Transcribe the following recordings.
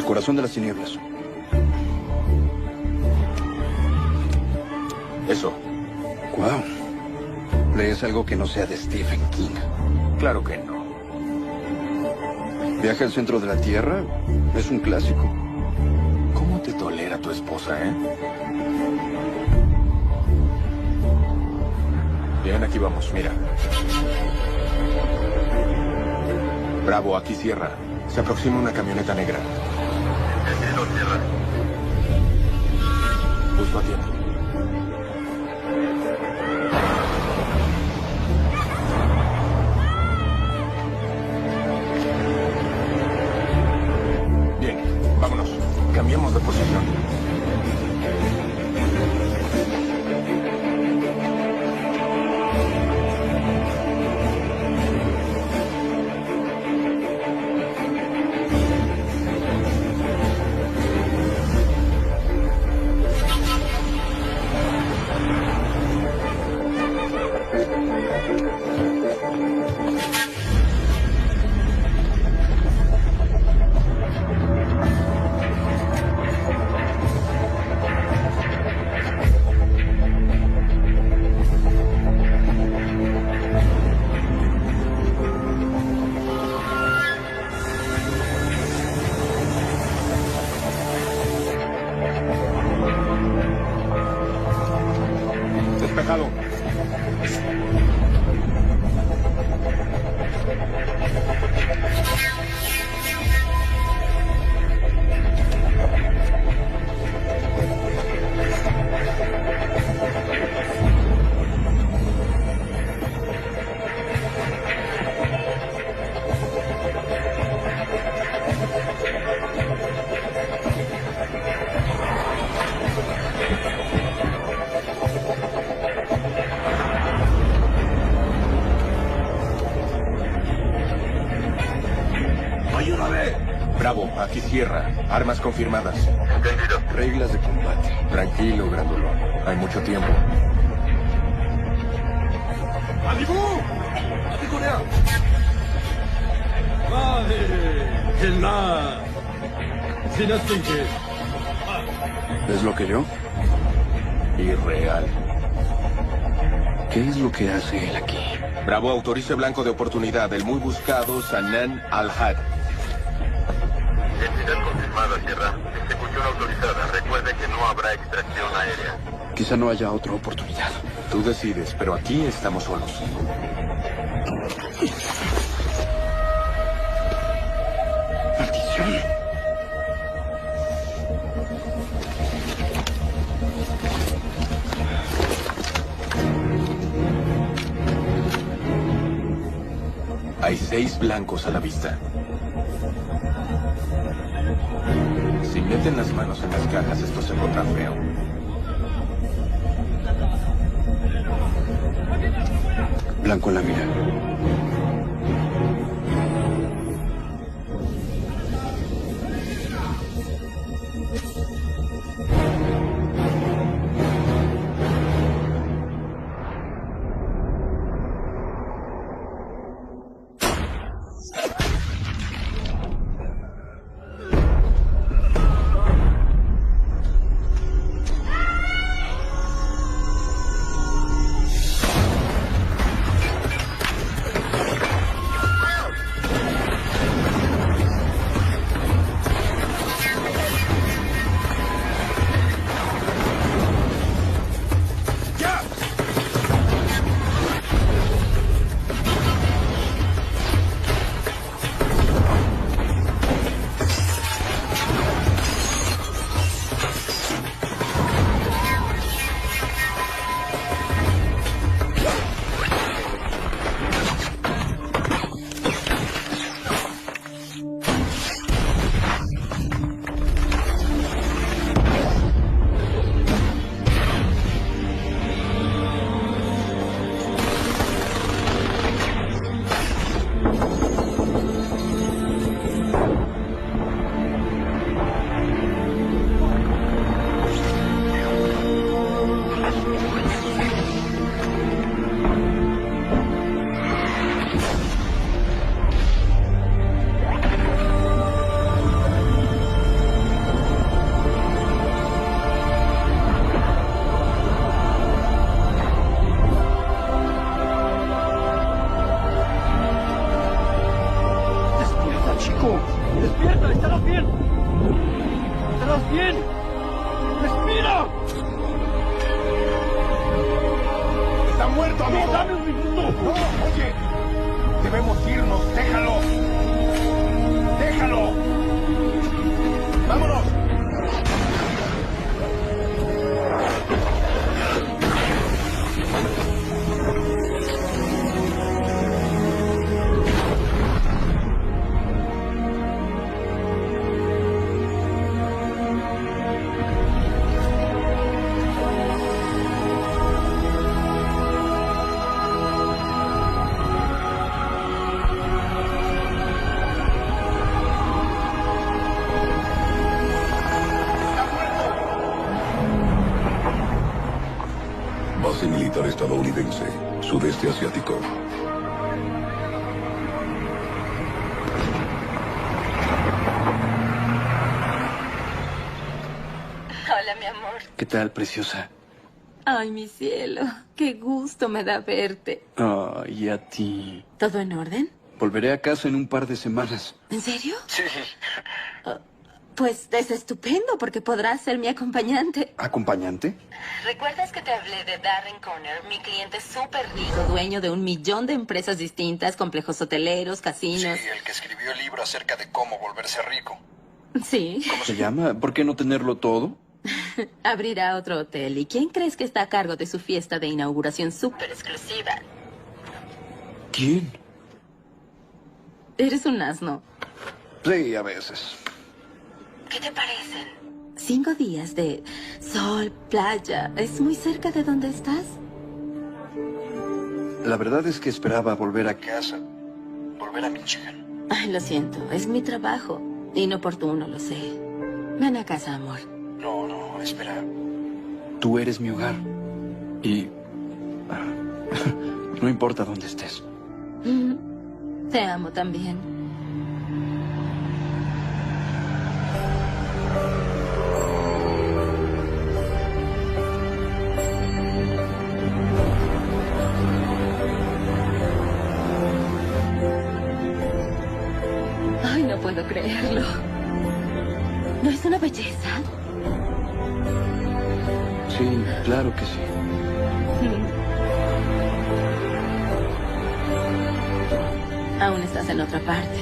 corazón de las tinieblas. Eso. Wow. ¿Lees algo que no sea de Stephen King? Claro que no. Viaje al centro de la Tierra es un clásico. ¿Cómo te tolera tu esposa, Bien, aquí vamos, mira. Bravo, aquí cierra. Se aproxima una camioneta negra. Entendido, cierra. Justo a tiempo. Bien, vámonos. Cambiamos de posición. Despejado. ¡Ayúdame! Bravo, aquí cierra. Armas confirmadas. Entendido. Reglas de combate. Tranquilo, grandulón. Hay mucho tiempo. ¡Alibú! ¡Adigunea! ¿Es lo que yo? Irreal. ¿Qué es lo que hace él aquí? Bravo, autorice blanco de oportunidad. El muy buscado Sanan Al-Had. Identidad confirmada, Sierra. Ejecución autorizada. Recuerde que no habrá extracción aérea. Quizá no haya otra oportunidad. Tú decides, pero aquí estamos solos. ¡Maldición! Hay 6 blancos a la vista. Si meten las manos en las cajas, esto se pondrá feo. Blanco en la mira. amigo! ¡Despierta! ¡Estarás bien! ¡Estarás bien! ¡Respira! ¡Está muerto, amigo! ¡No, dame un minuto! ¡No! ¡Oye! ¡Debemos irnos! ¡Déjalo! ¡Déjalo! ¡Vámonos! Base militar estadounidense, sudeste asiático. Hola, mi amor. ¿Qué tal, preciosa? Ay, mi cielo. Qué gusto me da verte. Ay, ¿y a ti? ¿Todo en orden? Volveré a casa en un par de semanas. ¿En serio? Sí. Pues es estupendo porque podrás ser mi acompañante. ¿Acompañante? ¿Recuerdas que te hablé de Darren Conner, mi cliente súper rico, dueño de 1 millón de empresas distintas, complejos hoteleros, casinos? el que escribió el libro acerca de cómo volverse rico. Sí. ¿Cómo se llama? ¿Por qué no tenerlo todo? Abrirá otro hotel. ¿Y quién crees que está a cargo de su fiesta de inauguración súper exclusiva? ¿Quién? Eres un asno. Sí, a veces. ¿Qué te parecen? 5 días de sol, playa. ¿Es muy cerca de donde estás? La verdad es que esperaba volver a casa. Volver a Michigan. Ay, lo siento. Es mi trabajo. Inoportuno, lo sé. Ven a casa, amor. No, espera. Tú eres mi hogar. Y... no importa dónde estés. Te amo también. Ay, no puedo creerlo. ¿No es una belleza? Sí, claro que sí. Aún estás en otra parte.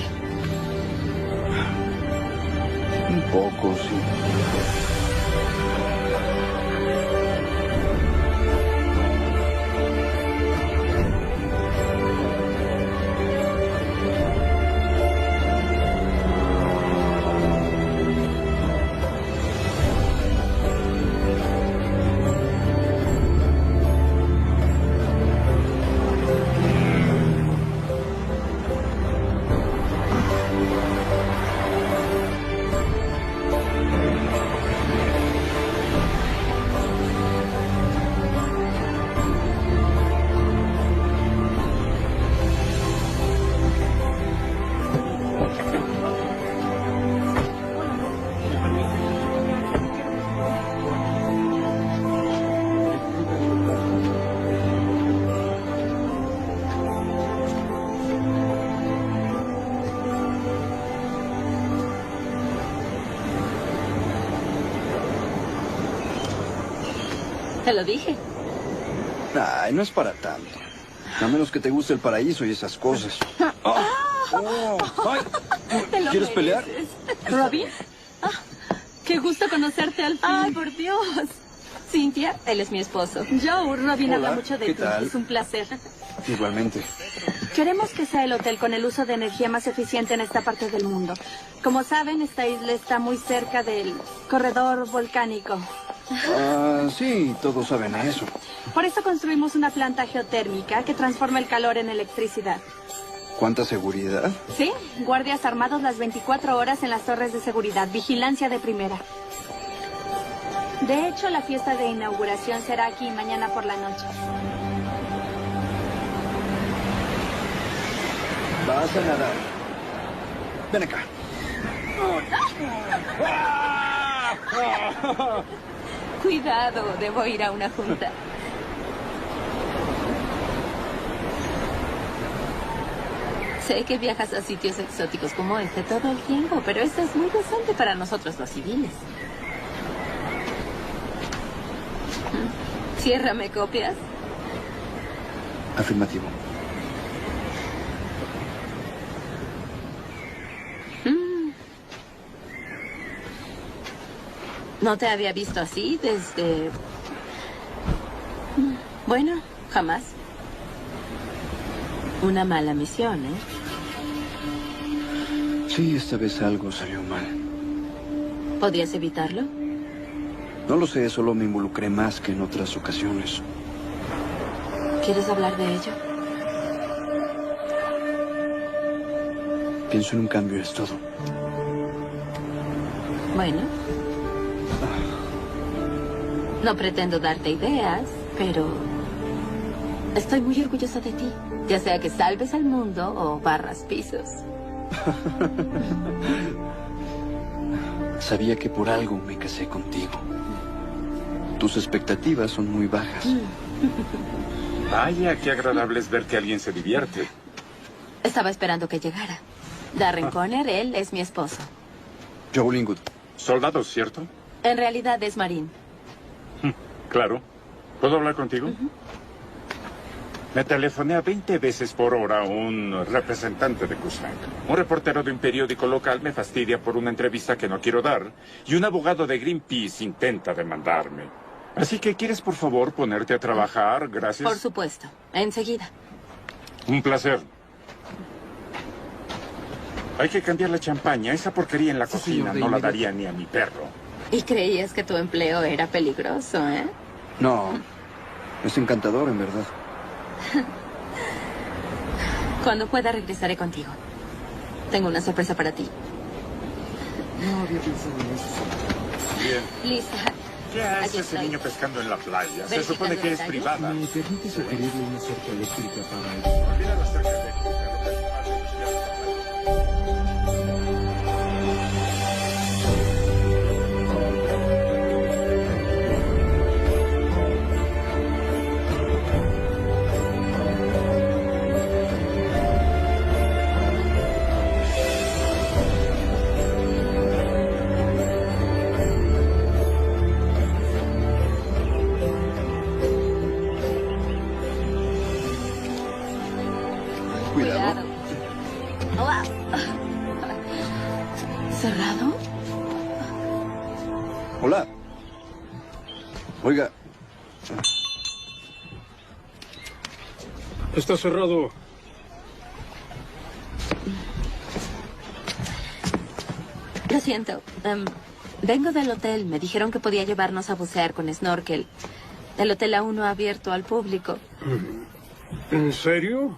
Un poco, sí. Te lo dije. Ay, no es para tanto. A menos que te guste el paraíso y esas cosas. Ay. Te lo ¿Quieres pelear? mereces. ¿Robin? Qué gusto conocerte al fin. Ay, por Dios. Cynthia, él es mi esposo. Joe, Robin Hola, habla mucho de ¿qué ti. tal? Es un placer. Igualmente. Queremos que sea el hotel con el uso de energía más eficiente en esta parte del mundo. Como saben, esta isla está muy cerca del corredor volcánico. Sí, todos saben eso. Por eso construimos una planta geotérmica que transforma el calor en electricidad. ¿Cuánta seguridad? Sí, guardias armados las 24 horas en las torres de seguridad, vigilancia de primera. De hecho, la fiesta de inauguración será aquí mañana por la noche. Vas a nadar. Ven acá. Cuidado, debo ir a una junta. Sé que viajas a sitios exóticos como este todo el tiempo, pero esto es muy decente para nosotros los civiles. Ciérrame copias. Afirmativo. No te había visto así desde... Bueno, jamás. Una mala misión, ¿eh? Sí, esta vez algo salió mal. ¿Podías evitarlo? No lo sé, solo me involucré más que en otras ocasiones. ¿Quieres hablar de ello? Pienso en un cambio, es todo. Bueno. No pretendo darte ideas, pero estoy muy orgullosa de ti. Ya sea que salves al mundo o barras pisos. Sabía que por algo me casé contigo. Tus expectativas son muy bajas. Vaya, qué agradable es ver que alguien se divierte. Estaba esperando que llegara. Darren Conner, él es mi esposo. Joe Lingwood. Soldados, ¿cierto? En realidad es marín. Claro. ¿Puedo hablar contigo? Me telefonea 20 veces por hora un representante de Cusack. Un reportero de un periódico local me fastidia por una entrevista que no quiero dar. Y un abogado de Greenpeace intenta demandarme. Así que, ¿quieres por favor ponerte a trabajar? Gracias. Por supuesto. Enseguida. Un placer. Hay que cambiar la champaña. Esa porquería en la cocina no la daría ni a mi perro. ¿Y creías que tu empleo era peligroso, eh? No, es encantador, en verdad. Cuando pueda regresaré contigo. Tengo una sorpresa para ti. No había pensado en eso. Bien. Lisa. ¿Qué Aquí hace ese estoy. niño pescando en la playa? Se Verificando supone que es detalles. privada. ¿Me permite sugerirle una cerca eléctrica para...? Olvida la cerca eléctrica, lo que es Cuidado. Hola. ¿Cerrado? Hola. Oiga, Está cerrado. Lo siento. Vengo del hotel. Me dijeron que podía llevarnos a bucear con snorkel. El hotel aún no ha abierto al público. ¿En serio?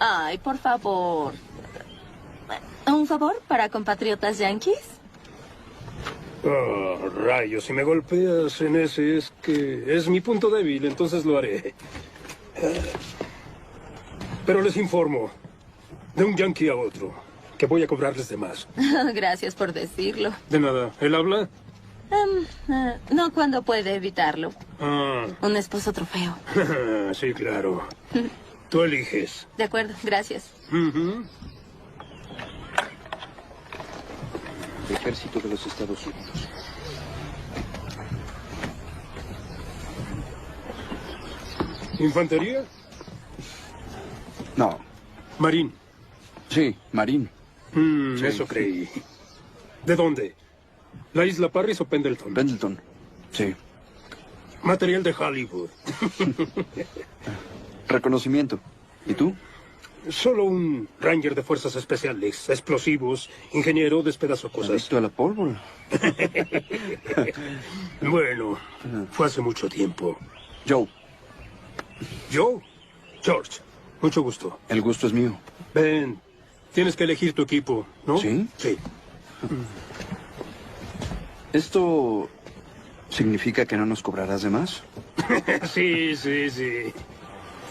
Ay, por favor. ¿Un favor para compatriotas yanquis? Oh, rayos, si me golpeas en ese es que es mi punto débil, entonces lo haré. Pero les informo, de un yankee a otro, que voy a cobrarles de más. Gracias por decirlo. De nada, ¿él habla? No cuando puede evitarlo. Ah, Un esposo trofeo. sí, claro. Tú eliges. De acuerdo, gracias. Ujú. Ejército de los Estados Unidos. ¿Infantería? No, Marín. sí, Marín. Sí. Eso creí. ¿De dónde? ¿La isla Parris o Pendleton? Pendleton. Sí. Material de Hollywood. Reconocimiento. ¿Y tú? Solo un ranger de fuerzas especiales, explosivos, ingeniero, despedazo cosas. Adicto a la pólvora. Bueno, fue hace mucho tiempo. Joe, Yo, George, mucho gusto. el gusto es mío. Ben, tienes que elegir tu equipo, ¿no? ¿Sí? Sí. ¿Esto significa que no nos cobrarás de más? Sí, sí, sí.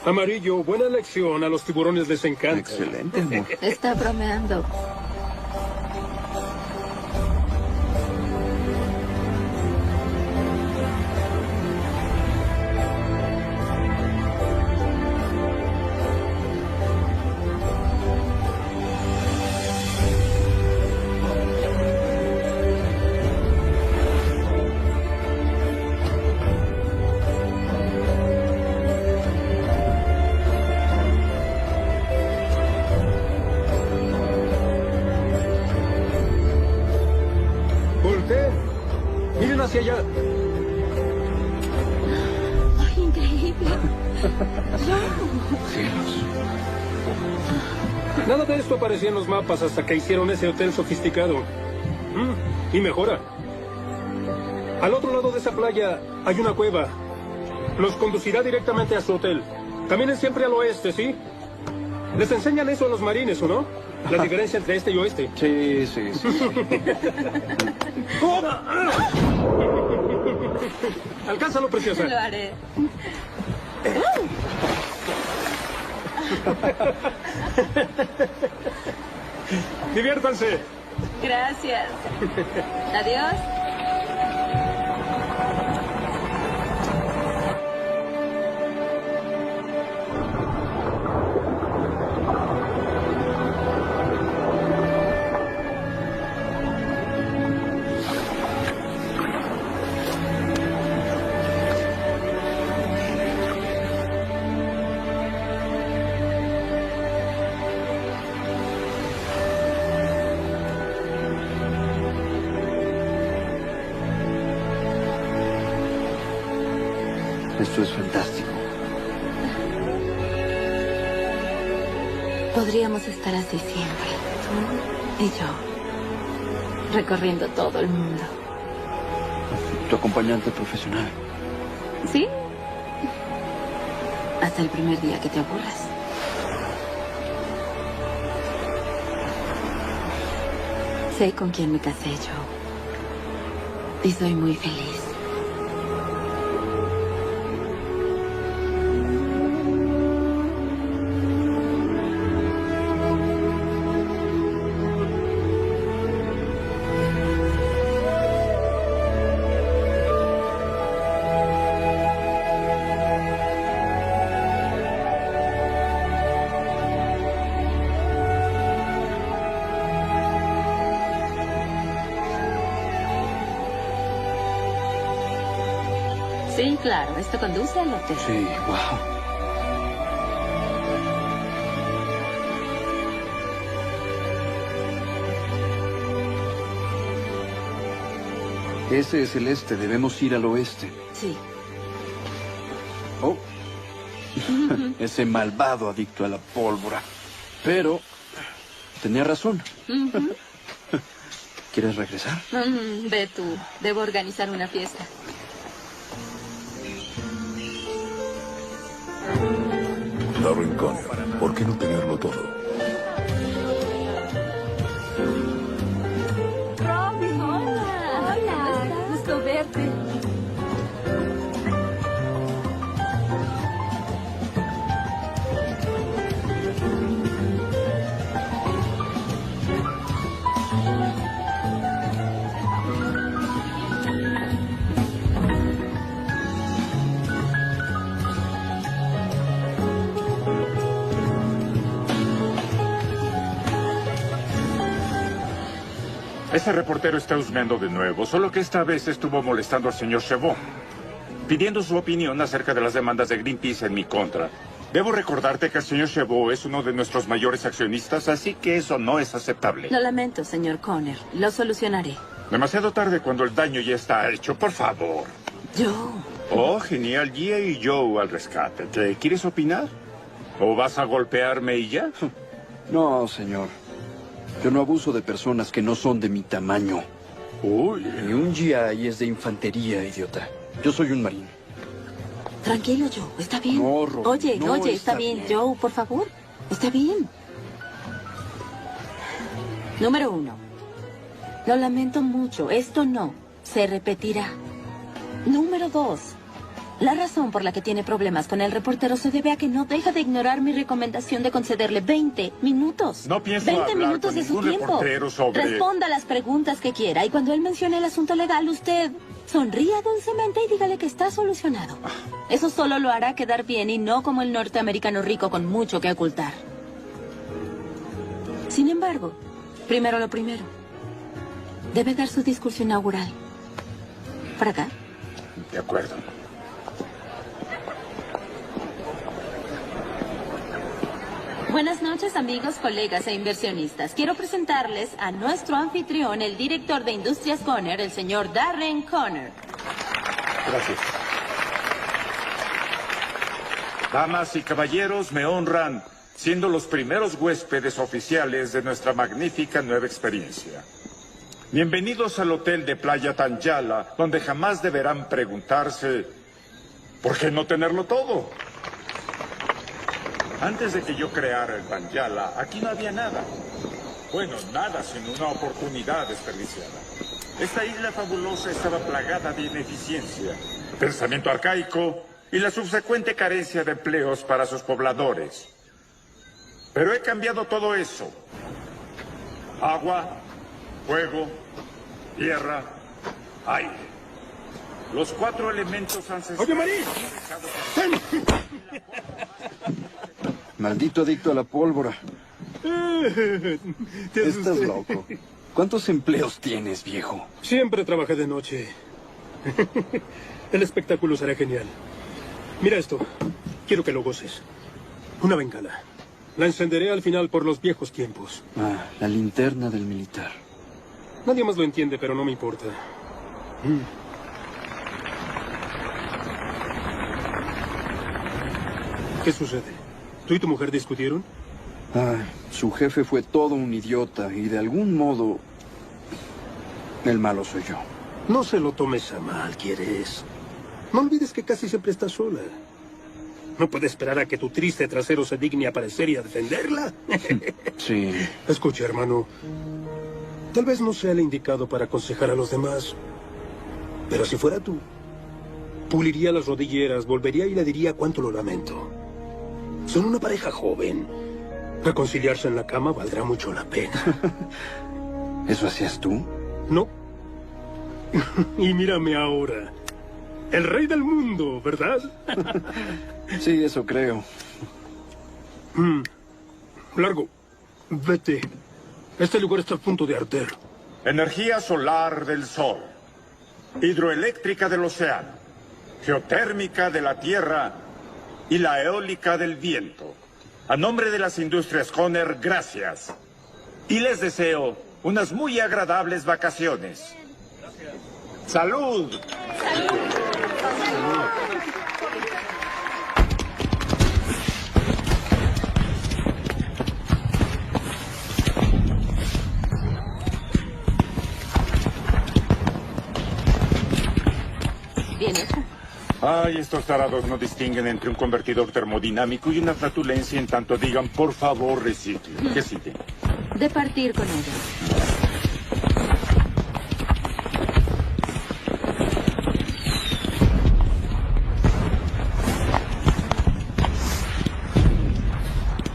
Amarillo, buena elección. A los tiburones les encanta. Excelente, amor. Está bromeando. hacia allá. ¡Ay, increíble! Cielos. Nada de esto aparecía en los mapas hasta que hicieron ese hotel sofisticado. Y mejora. Al otro lado de esa playa hay una cueva. Los conducirá directamente a su hotel. Caminen siempre al oeste, ¿sí? Les enseñan eso a los marines, ¿o no? La diferencia entre este y oeste. Sí, sí, sí. Alcánzalo, preciosa. Lo haré. Diviértanse. Gracias. Adiós. Esto es fantástico. Podríamos estar así siempre, tú y yo, recorriendo todo el mundo. Tu acompañante profesional. ¿Sí? Hasta el primer día que te aburras. Sé con quién me casé yo. Y soy muy feliz. Sí, claro, esto conduce al hotel. Sí, wow. Ese es el este, debemos ir al oeste. Sí. Oh. Ese malvado adicto a la pólvora. Pero tenía razón. ¿Quieres regresar? Ve tú, debo organizar una fiesta. Darren Connor, ¿por qué no tenerlo todo? Robin, hola. Hola. Gusto verte. Ese reportero está husmeando de nuevo, solo que esta vez estuvo molestando al señor Chabot, pidiendo su opinión acerca de las demandas de Greenpeace en mi contra. Debo recordarte que el señor Chabot es uno de nuestros mayores accionistas, así que eso no es aceptable. Lo lamento, señor Connor. Lo solucionaré. Demasiado tarde cuando el daño ya está hecho, por favor. Yo. Oh, genial, Gia y Joe al rescate. ¿Te quieres opinar? ¿O vas a golpearme y ya? No, señor. Yo no abuso de personas que no son de mi tamaño. Uy. Ni un GI es de infantería, idiota. Yo soy un marín. Tranquilo, Joe. Está bien. No, Robin, Oye, no está está bien. bien. Joe, por favor. Está bien. Número 1. Lo lamento mucho. Esto no se repetirá. Número 2. La razón por la que tiene problemas con el reportero se debe a que no deja de ignorar mi recomendación de concederle 20 minutos. No pienso 20 hablar minutos con de su ningún tiempo. reportero sobre- Responda las preguntas que quiera y cuando él mencione el asunto legal, usted sonría dulcemente y dígale que está solucionado. Eso solo lo hará quedar bien y no como el norteamericano rico con mucho que ocultar. Sin embargo, primero lo primero. Debe dar su discurso inaugural. ¿Para acá? De acuerdo. Buenas noches, amigos, colegas e inversionistas. Quiero presentarles a nuestro anfitrión, el director de Industrias Connor, el señor Darren Connor. Gracias. Damas y caballeros, me honran siendo los primeros huéspedes oficiales de nuestra magnífica nueva experiencia. Bienvenidos al hotel de Playa Tanyala, donde jamás deberán preguntarse ¿por qué no tenerlo todo? Antes de que yo creara el Tanyala, aquí no había nada. Bueno, nada, sino una oportunidad desperdiciada. Esta isla fabulosa estaba plagada de ineficiencia, pensamiento arcaico y la subsecuente carencia de empleos para sus pobladores. Pero he cambiado todo eso. Agua, fuego, tierra, aire. Los 4 elementos ancestrales... ¡Oye, Marí! Maldito adicto a la pólvora. Te Estás asusté. loco. ¿Cuántos empleos tienes, viejo? Siempre trabajé de noche. El espectáculo será genial. Mira esto. Quiero que lo goces. Una bengala. La encenderé al final por los viejos tiempos. Ah, la linterna del militar. Nadie más lo entiende, pero no me importa. ¿Qué sucede? ¿Tú y tu mujer discutieron? Ay, su jefe fue todo un idiota y de algún modo el malo soy yo. No se lo tomes a mal, ¿quieres? No olvides que casi siempre estás sola. ¿No puedes esperar a que tu triste trasero se digne a aparecer y a defenderla? Sí. Escucha, hermano. Tal vez no sea el indicado para aconsejar a los demás. Pero si fuera tú, puliría las rodilleras, volvería y le diría cuánto lo lamento. Son una pareja joven. Reconciliarse en la cama valdrá mucho la pena. ¿Eso hacías tú? ¿No? Y mírame ahora. El rey del mundo, ¿verdad? Sí, eso creo. Largo. Vete. Este lugar está a punto de arder. Energía solar del sol, hidroeléctrica del océano, geotérmica de la tierra y la eólica del viento. A nombre de las industrias Conner, gracias. Y les deseo unas muy agradables vacaciones. ¡Salud! Bien hecho. Ay, estos tarados no distinguen entre un convertidor termodinámico y una flatulencia en tanto digan, por favor, recicle. ¿Qué sigue? De partir con ella.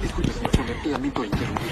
Disculpe, señor Fuller, lamento interrumpir.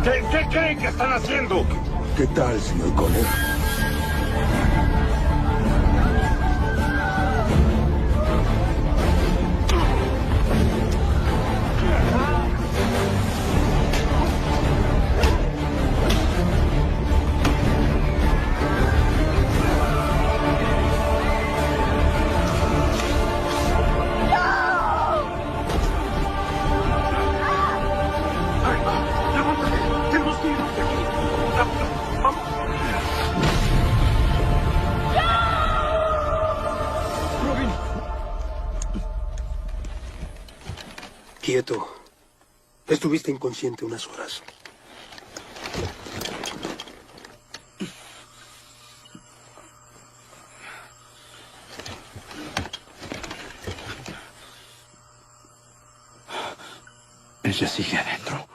¿Qué creen que están haciendo? ¿Qué tal, señor Connor? Tenemos que irnos de aquí. Rápido, vamos. Robin. Quieto. Estuviste inconsciente unas horas. Ella sigue adentro.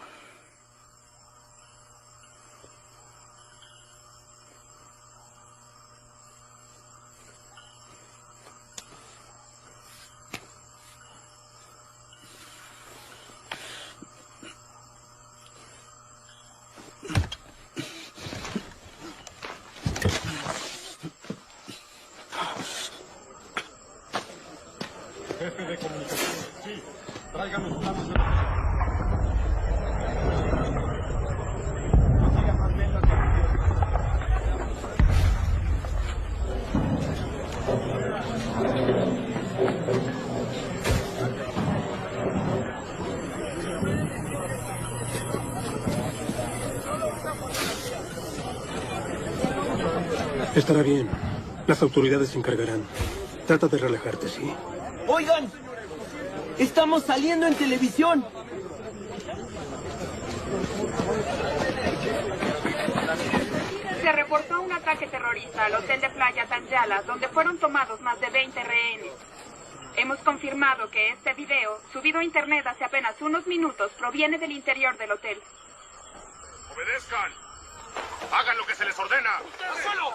Jefe de comunicación. Sí, traigan los planos de... Estará bien. Las autoridades se encargarán. Trata de relajarte, ¿sí? Oigan, estamos saliendo en televisión. Se reportó un ataque terrorista al hotel de playa Tanyala, donde fueron tomados más de 20 rehenes. Hemos confirmado que este video, subido a internet hace apenas unos minutos, proviene del interior del hotel. ¡Obedezcan! ¡Hagan lo que se les ordena! ¡Al suelo!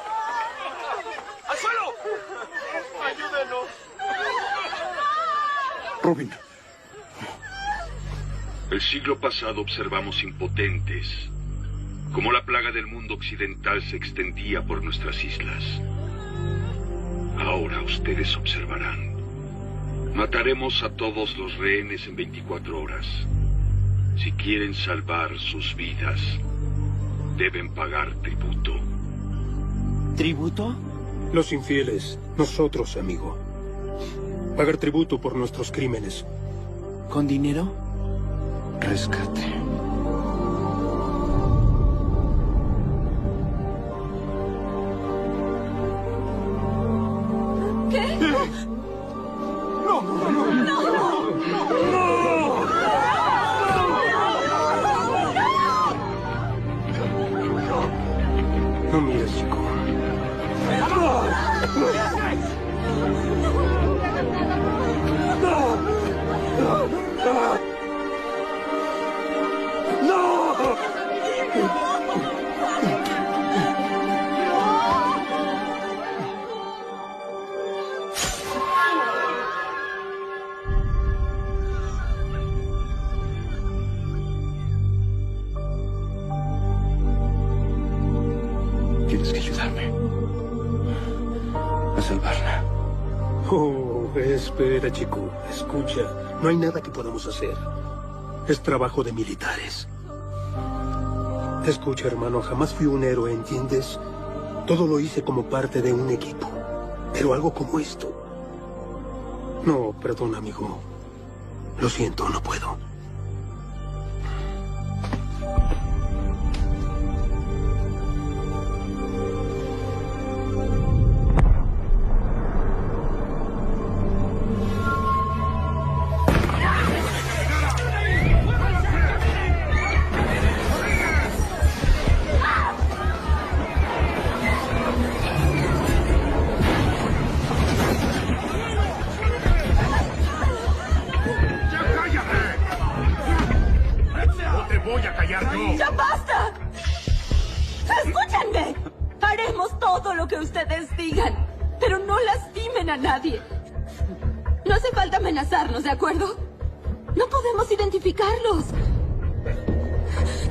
¡Al suelo! ¡Ayúdenos! Robin. El siglo pasado observamos impotentes cómo la plaga del mundo occidental se extendía por nuestras islas. Ahora ustedes observarán. Mataremos a todos los rehenes en 24 horas. Si quieren salvar sus vidas, deben pagar tributo. ¿Tributo? Los infieles, nosotros, amigo. Pagar tributo por nuestros crímenes. ¿Con dinero? Rescate. ¿Qué? No mires, chico. Tienes que ayudarme a salvarla. Oh, espera, chico. Escucha. No hay nada que podamos hacer. Es trabajo de militares. Escucha, hermano, jamás fui un héroe, ¿entiendes? Todo lo hice como parte de un equipo. Pero algo como esto... No, perdón, amigo. Lo siento, no puedo. ¡Ya basta! ¡Escúchenme! Haremos todo lo que ustedes digan, pero no lastimen a nadie. No hace falta amenazarnos, ¿de acuerdo? No podemos identificarlos.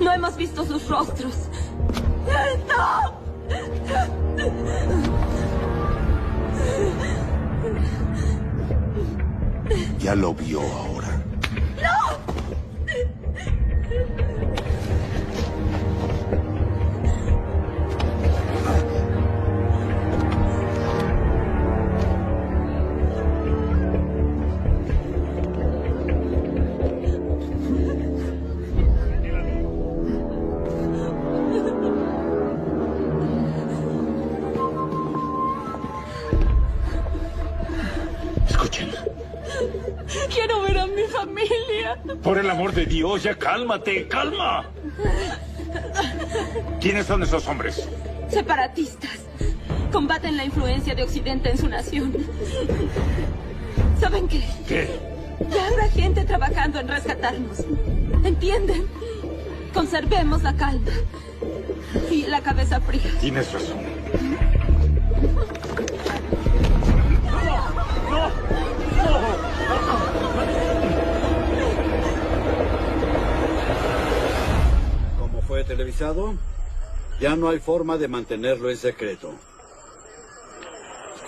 No hemos visto sus rostros. ¡No! Ya lo vio ahora. Escuchen. Quiero ver a mi familia. Por el amor de Dios, ya cálmate, calma. ¿Quiénes son esos hombres? Separatistas. Combaten la influencia de Occidente en su nación. ¿Saben qué? ¿Qué? Ya habrá gente trabajando en rescatarnos. ¿Entienden? Conservemos la calma y la cabeza fría. Tienes razón. Como fue televisado, ya no hay forma de mantenerlo en secreto.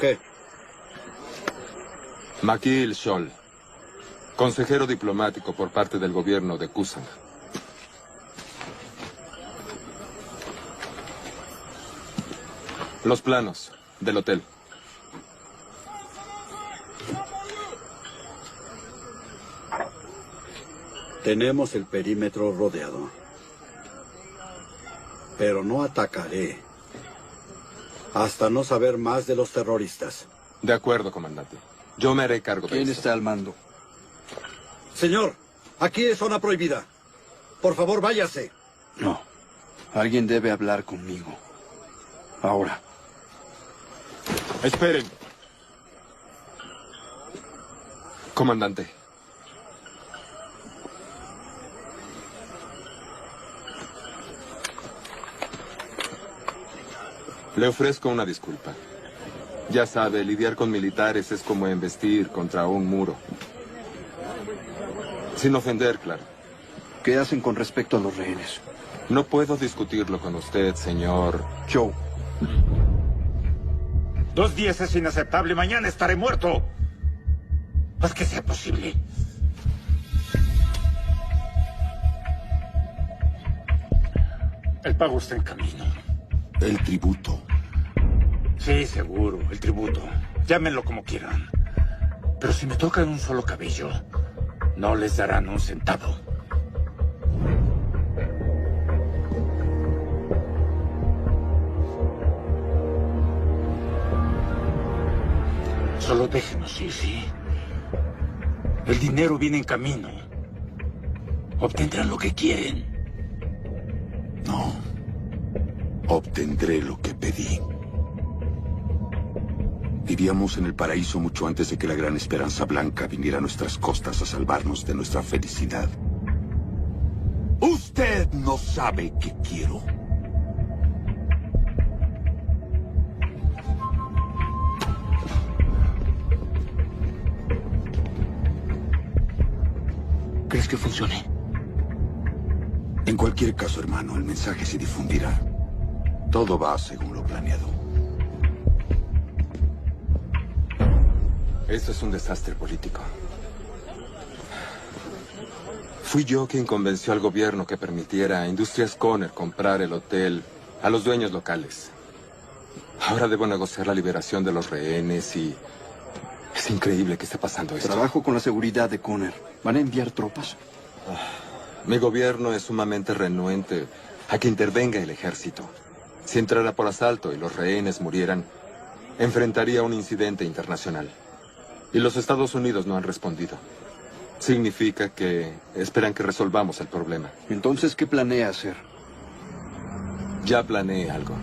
¿Qué? Makil Scholl, consejero diplomático por parte del gobierno de Kusan. Los planos del hotel. Tenemos el perímetro rodeado. Pero no atacaré hasta no saber más de los terroristas. De acuerdo, comandante. Yo me haré cargo de ¿Quién eso. está al mando? Señor, aquí es zona prohibida. Por favor, váyase. No. Alguien debe hablar conmigo. Ahora. Esperen. Comandante. Le ofrezco una disculpa. Ya sabe, lidiar con militares es como embestir contra un muro. Sin ofender, claro. ¿Qué hacen con respecto a los rehenes? No puedo discutirlo con usted, señor. Joe. 2 días es inaceptable. Mañana estaré muerto. Haz que sea posible. El pago está en camino. El tributo. Sí, seguro, el tributo. Llámenlo como quieran. Pero si me tocan un solo cabello, no les darán un centavo. Solo déjenos ir, ¿sí? El dinero viene en camino. Obtendrán lo que quieren. No. Obtendré lo que pedí. Vivíamos en el paraíso mucho antes de que la gran esperanza blanca viniera a nuestras costas a salvarnos de nuestra felicidad. Usted no sabe qué quiero. ¿Crees que funcione? En cualquier caso, hermano, el mensaje se difundirá. Todo va según lo planeado. Esto es un desastre político. Fui yo quien convenció al gobierno que permitiera a Industrias Conner comprar el hotel a los dueños locales. Ahora debo negociar la liberación de los rehenes y... Es increíble que esté pasando esto. Trabajo con la seguridad de Conner. ¿Van a enviar tropas? Mi gobierno es sumamente renuente a que intervenga el ejército. Si entrara por asalto y los rehenes murieran, enfrentaría un incidente internacional. Y los Estados Unidos no han respondido. Significa que esperan que resolvamos el problema. Entonces, ¿qué planea hacer? Ya planeé algo.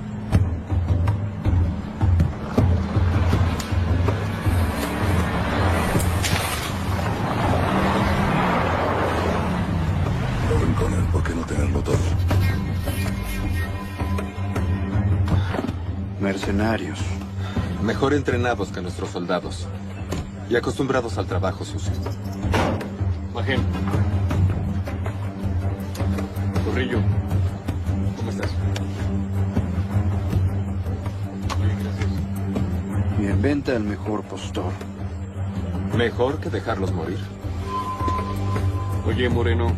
Conner, ¿por qué no tenerlo todo? Mercenarios. Mejor entrenados que nuestros soldados. Y acostumbrados al trabajo sucio. Bajen. Corrillo. avienta el mejor postor. ¿Mejor que dejarlos morir? Oye, Moreno,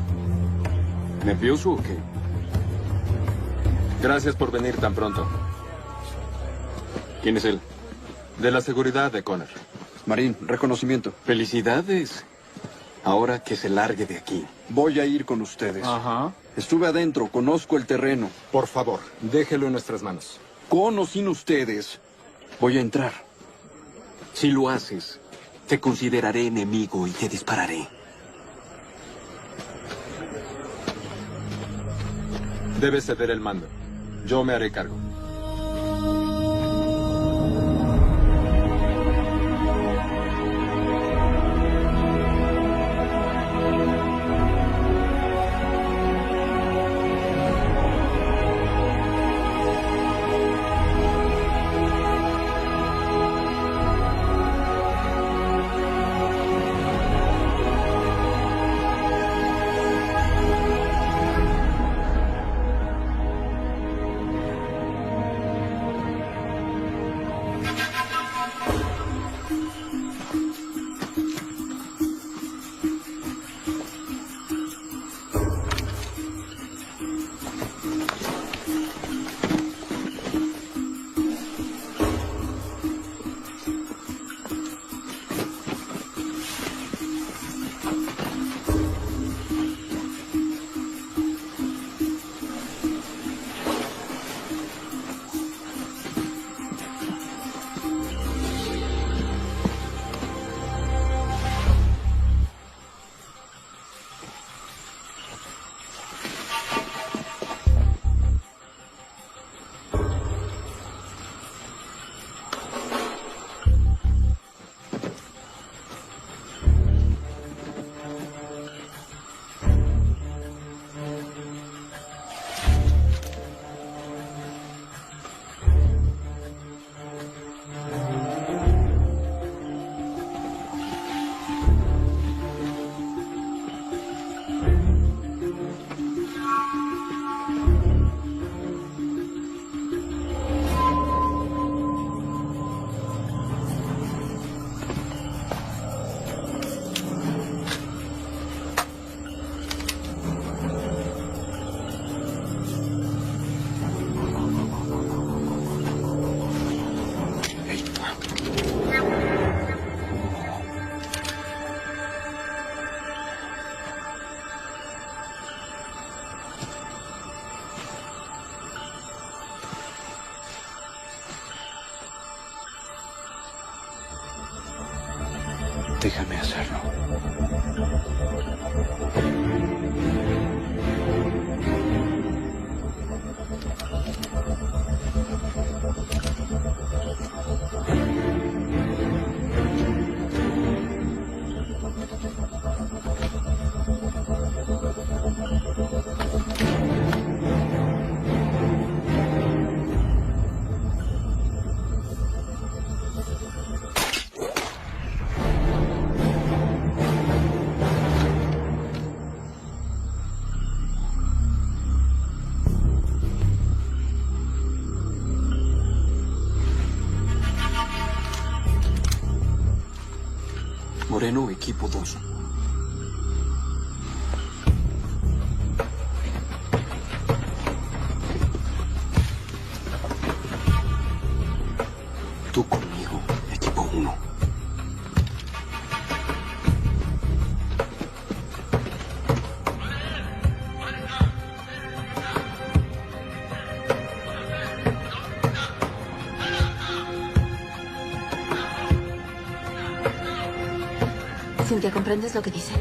¿nervioso o qué? Gracias por venir tan pronto. ¿Quién es él? De la seguridad de Connor. Marín, reconocimiento. Felicidades. Ahora que se largue de aquí. Voy a ir con ustedes. Ajá. Estuve adentro, conozco el terreno. Por favor, déjelo en nuestras manos. Con o sin ustedes, voy a entrar. Si lo haces, te consideraré enemigo y te dispararé. Debes ceder el mando. Yo me haré cargo. Déjame hacerlo. Moreno, equipo 2. Tú conmigo, equipo 1. Cintia, ¿comprendes lo que dice?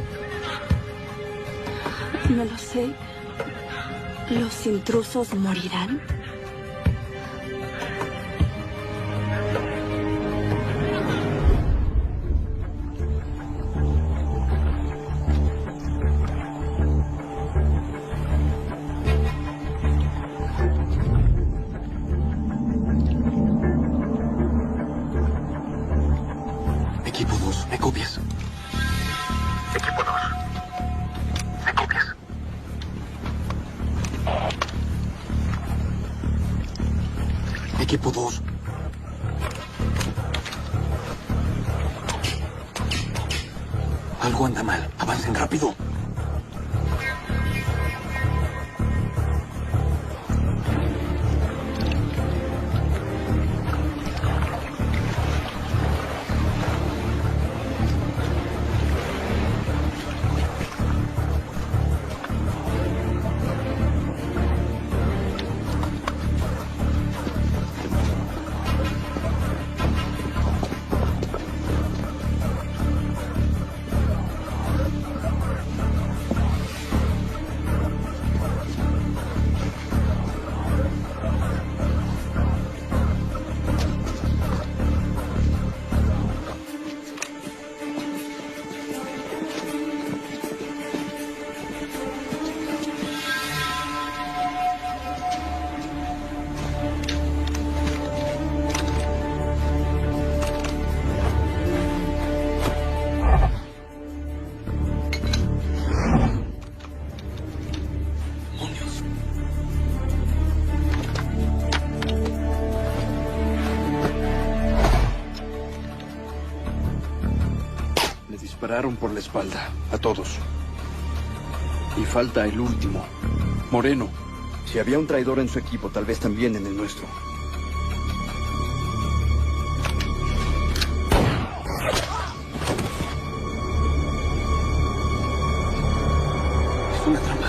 No lo sé. ¿Los intrusos morirán? Equipo 2, ¿me copias? Equipo 2. ¿Me copias? Equipo 2. Algo anda mal. Avancen rápido. Dispararon por la espalda, a todos. Y falta el último, Moreno. Si había un traidor en su equipo, tal vez también en el nuestro. Es una trampa.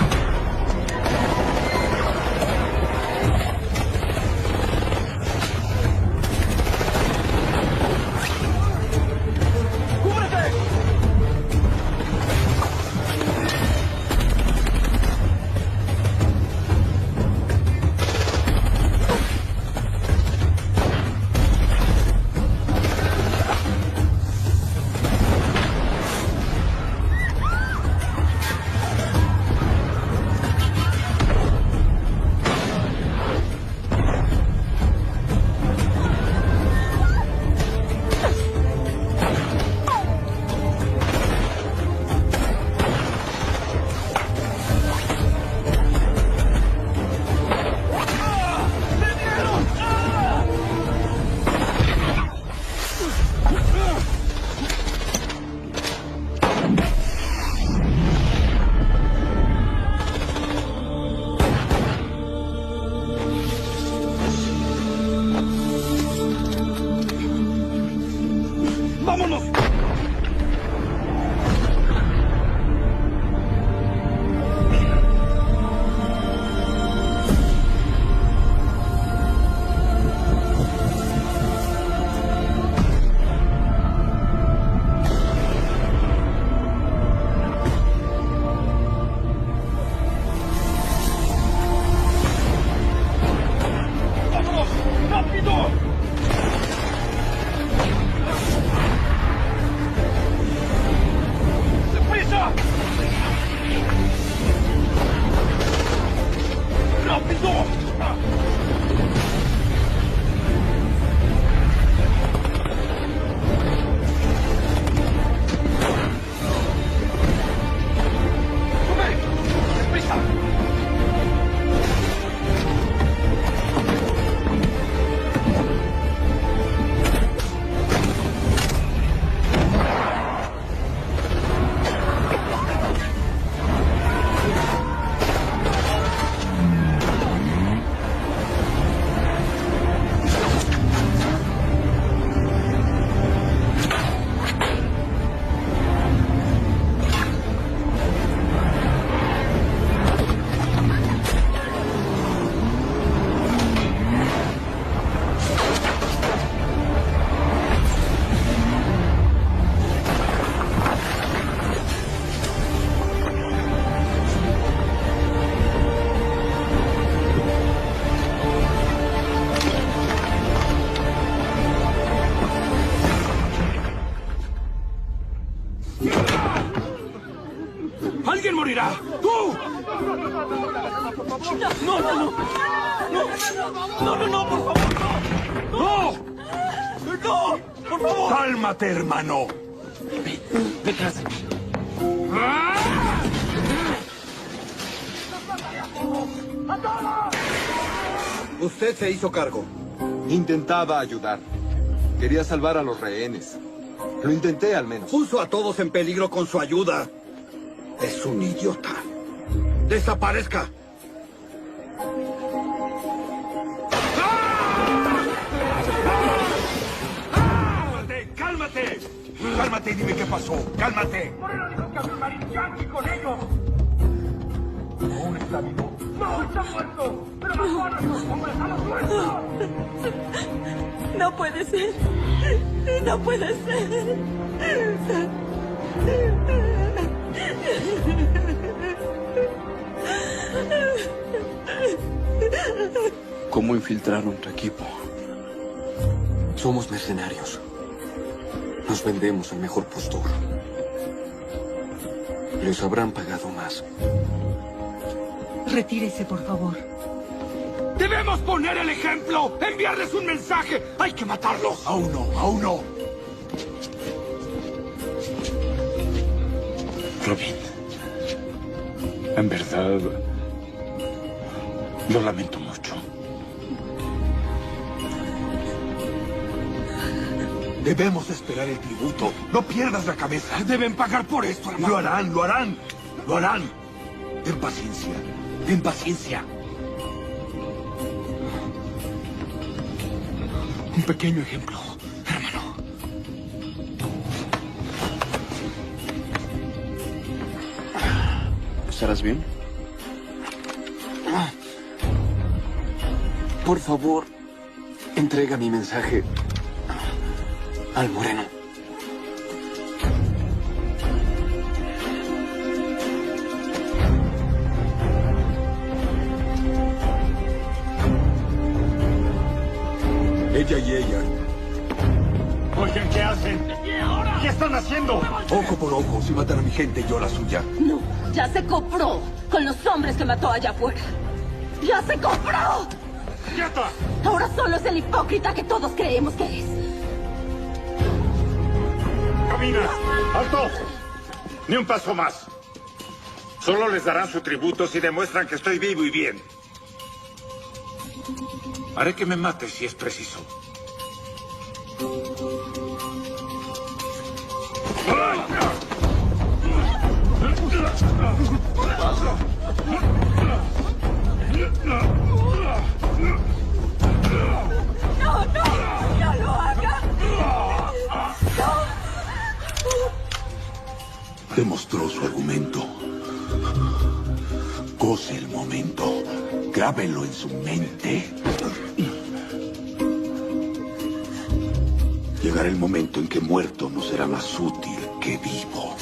¡Alguien morirá! ¡Tú! ¡No, no, no! ¡No, por favor, no! ¡No! ¡No! ¡Por favor! ¡Cálmate, hermano! Detrás. Usted se hizo cargo. Intentaba ayudar. Quería salvar a los rehenes. Lo intenté al menos. Puso a todos en peligro con su ayuda. Es un idiota. ¡Desaparezca! ¡Cálmate! ¡Cálmate! ¡Cálmate y dime qué pasó! ¡Cálmate! Moreno dijo que había un marine yankee con ellos. ¿Aún está vivo? ¡No, está muerto! ¡Pero mató a nuestros hombres! ¡A los nuestros! No puede ser. No puede ser. ¿Cómo infiltraron tu equipo? Somos mercenarios. Nos vendemos al mejor postor. Les habrán pagado más. Retírese, por favor. ¡Debemos poner el ejemplo! ¡Enviarles un mensaje! ¡Hay que matarlos! ¡Aún no! ¡Aún no! Robin, en verdad, lo lamento mucho. Debemos esperar el tributo. No pierdas la cabeza. Deben pagar por esto, hermano. Lo harán, lo harán. Lo harán. Ten paciencia. Ten paciencia. Un pequeño ejemplo, hermano. ¿Estarás bien? Por favor, entrega mi mensaje al Moreno. Ella y ella. Oigan, ¿qué hacen? ¿Qué están haciendo? Ojo por ojo. Si matan a mi gente, yo la suya. No, ya se compró con los hombres que mató allá afuera. ¡Ya se compró! ¡Quieta! Ahora solo es el hipócrita que todos creemos que es. ¡Camina! ¡Alto! Ni un paso más. Solo les darán su tributo si demuestran que estoy vivo y bien. Haré que me mate si es preciso. ¡No, no! ¡No lo haga! Demostró su argumento. Goce el momento. Grábelo en su mente. Llegará el momento en que muerto no será más útil que vivo.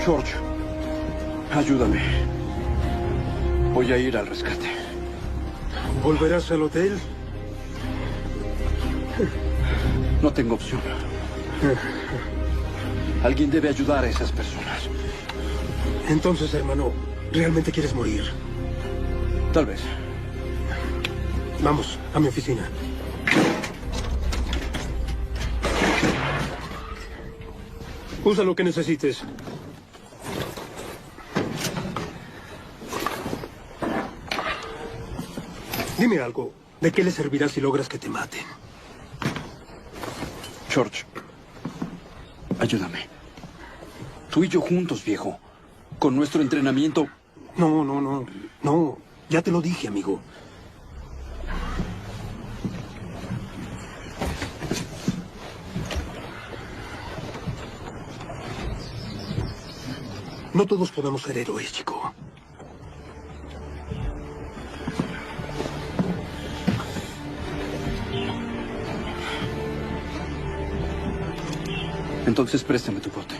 George, ayúdame. Voy a ir al rescate. ¿Volverás al hotel? No tengo opción. Alguien debe ayudar a esas personas. Entonces, hermano, ¿realmente quieres morir? Tal vez. Vamos, a mi oficina. Usa lo que necesites. Dime algo. ¿De qué le servirá si logras que te maten? George, ayúdame. Tú y yo juntos, viejo. Con nuestro entrenamiento. No. Ya te lo dije, amigo. No todos podemos ser héroes, chico. Entonces préstame tu bote.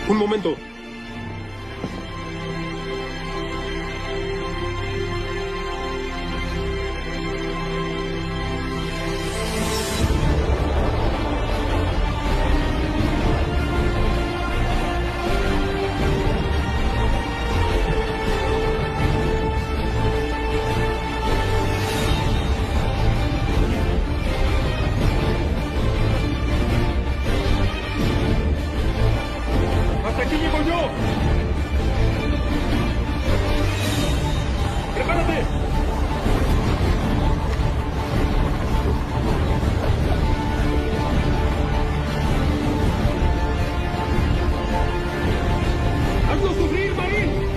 Un momento. ¡Hasta aquí llego yo! ¡Prepárate! ¡Hazlo sufrir, Marín!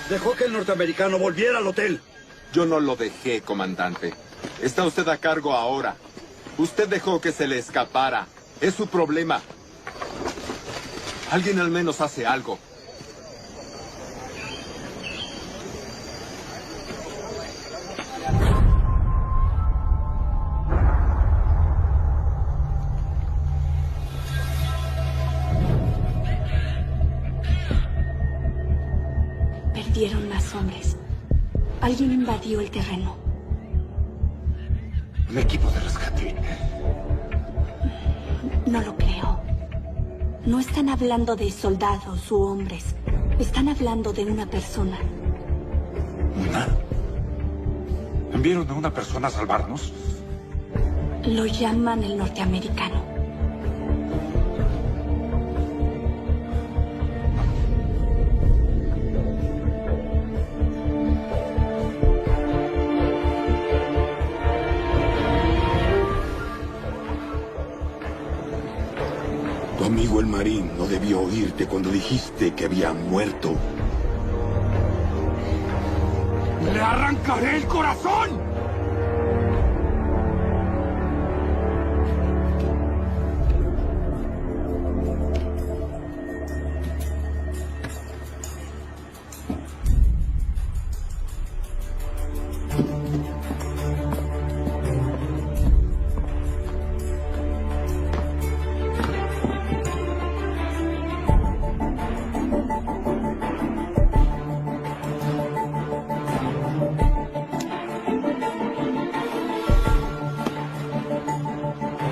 Dejó que el norteamericano volviera al hotel. Yo no lo dejé, comandante. Está usted a cargo ahora. Usted dejó que se le escapara. Es su problema. Alguien al menos hace algo. Perdieron más hombres. Alguien invadió el terreno. Un equipo de rescate. No lo creo. No están hablando de soldados u hombres. Están hablando de una persona. ¿Una? ¿Enviaron a una persona a salvarnos? Lo llaman el norteamericano. Tu amigo el marín no debió oírte cuando dijiste que había muerto. ¡Le arrancaré el corazón!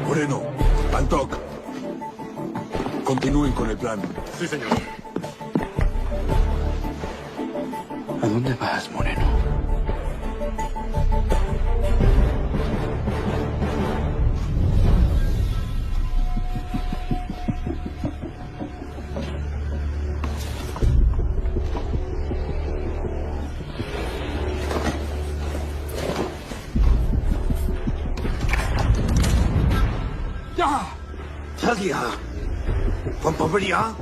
Moreno, Antok. Continúen con el plan. Sí, señor. ¿A dónde vas, Moreno? Sadia. Pampaberia.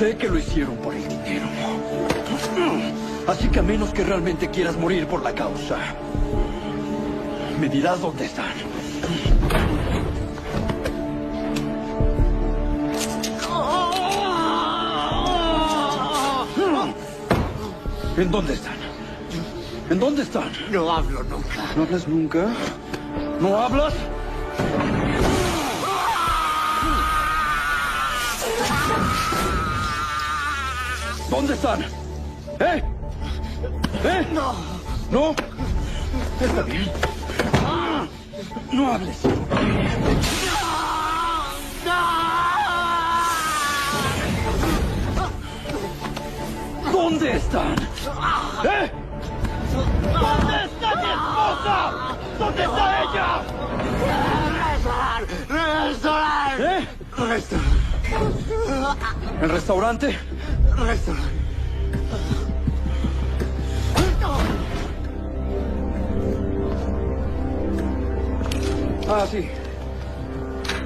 Sé que lo hicieron por el dinero. Así que a menos que realmente quieras morir por la causa, me dirás dónde están. ¿En dónde están? ¿En dónde están? No hablo nunca. ¿No hablas nunca? ¿No hablas? ¿Dónde están? ¿Eh? ¿Eh? No. ¿No? Está bien. No hables. ¿Dónde están? ¿Eh? ¿Dónde está mi esposa? ¿Dónde está ella? ¿Eh? ¿El restaurante? Ah, sí.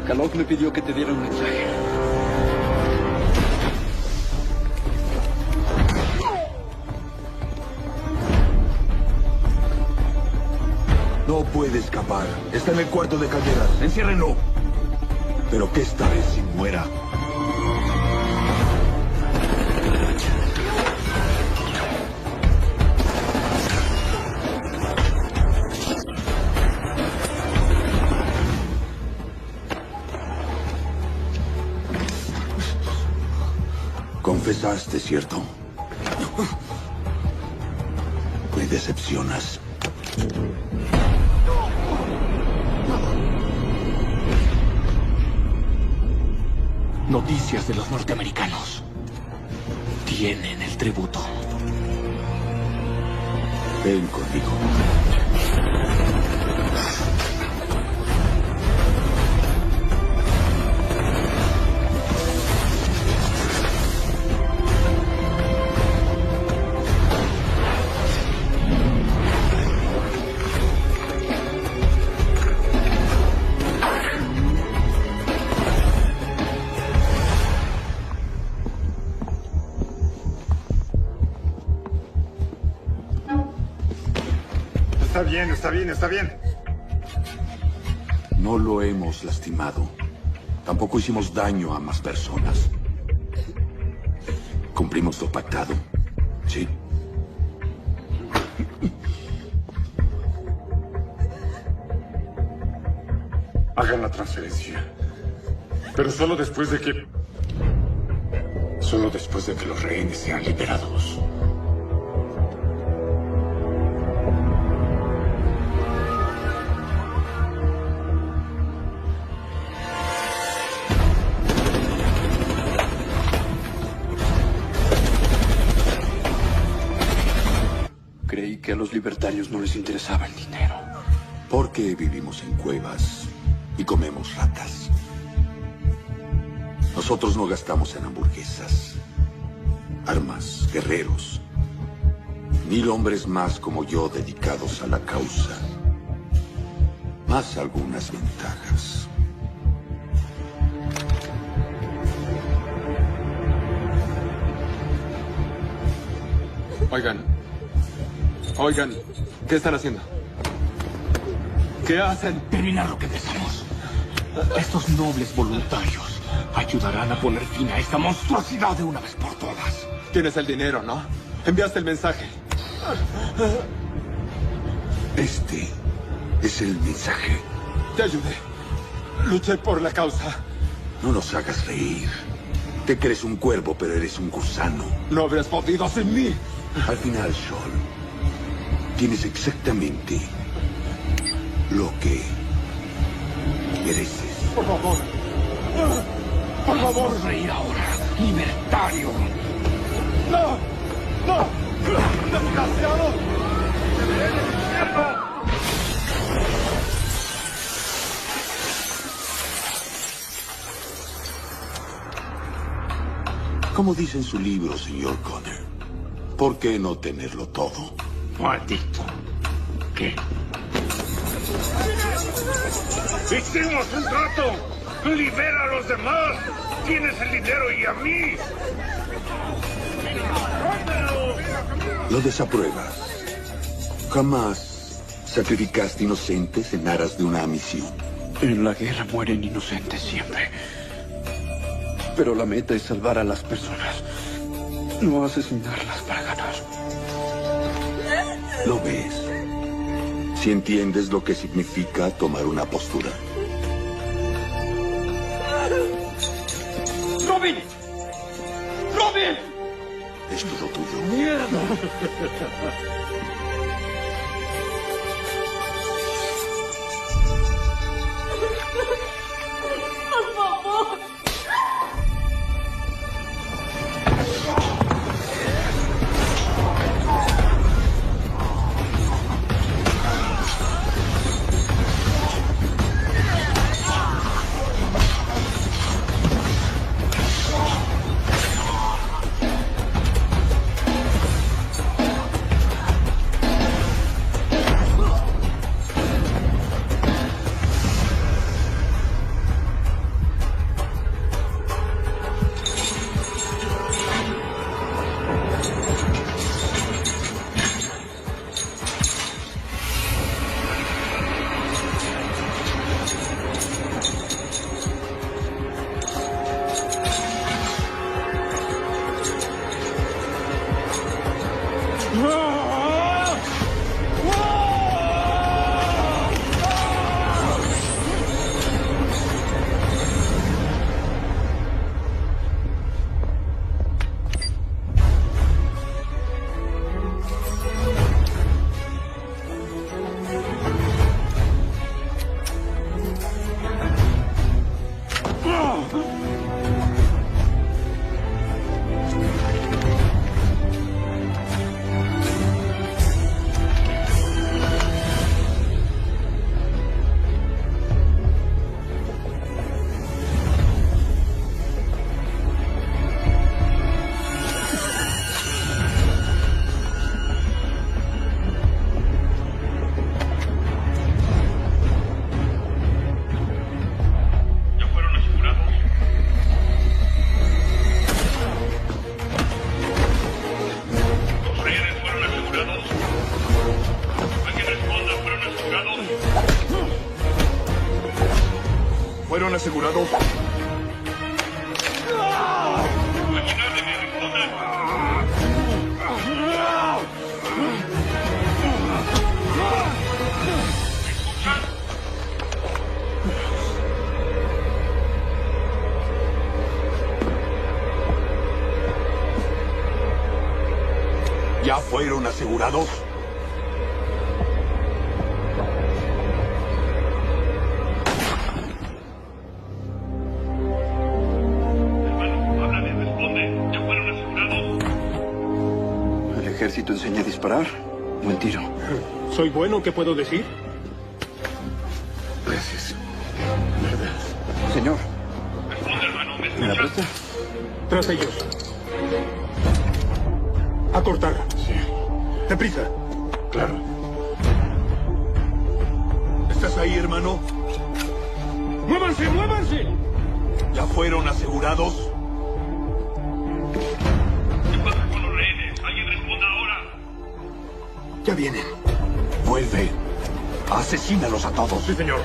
Kalok me pidió que te diera un mensaje. No puede escapar. Está en el cuarto de calderas. Enciérrenlo. Pero que esta vez sí muera. Confesaste, ¿cierto? Me decepcionas. Noticias de los norteamericanos. Tienen el tributo. Ven conmigo. Está bien. No lo hemos lastimado. Tampoco hicimos daño a más personas. Cumplimos lo pactado. Sí. Hagan la transferencia. Pero solo después de que los rehenes sean liberados. Creí que a los libertarios no les interesaba el dinero. Porque vivimos en cuevas y comemos ratas. Nosotros no gastamos en hamburguesas, armas, guerreros. 1000 hombres más como yo dedicados a la causa. Más algunas ventajas. Oigan, ¿qué están haciendo? ¿Qué hacen? Terminar lo que empezamos. Estos nobles voluntarios ayudarán a poner fin a esta monstruosidad de una vez por todas. Tienes el dinero, ¿no? Enviaste el mensaje. Este es el mensaje. Te ayudé. Luché por la causa. No nos hagas reír. Te crees un cuervo, pero eres un gusano. No habrías podido sin mí. Al final, Sol, tienes exactamente lo que mereces. Por favor. Por favor, reír ahora. Libertario. ¡No! ¡No! ¡Desgraciado! Como dice en su libro, señor Connor, ¿por qué no tenerlo todo? Maldito. ¿Qué? ¡Hicimos un trato! ¡Libera a los demás! ¡Tienes el dinero y a mí! Lo desapruebas. Jamás sacrificaste inocentes en aras de una misión. En la guerra mueren inocentes siempre. Pero la meta es salvar a las personas, no asesinarlas para ganar. ¿Lo ves? Si entiendes lo que significa tomar una postura. ¡Robin! ¡Robin! Es todo tuyo. ¡Mierda! Por favor. fueron asegurados? ¿Ya fueron asegurados? ¿El ejército enseña a disparar? Buen tiro. ¿Soy bueno? ¿Qué puedo decir? Gracias. Señor. ¿Me la presta? Tras ellos. A cortar. Sí. Deprisa. Claro. ¿Estás ahí, hermano? ¡Muévanse, muévanse! ¿Ya fueron asegurados? ¿Qué pasa con los rehenes? ¿Alguien responda ahora? Ya vienen. Vuelve. Asesínalos a todos. Sí, señor.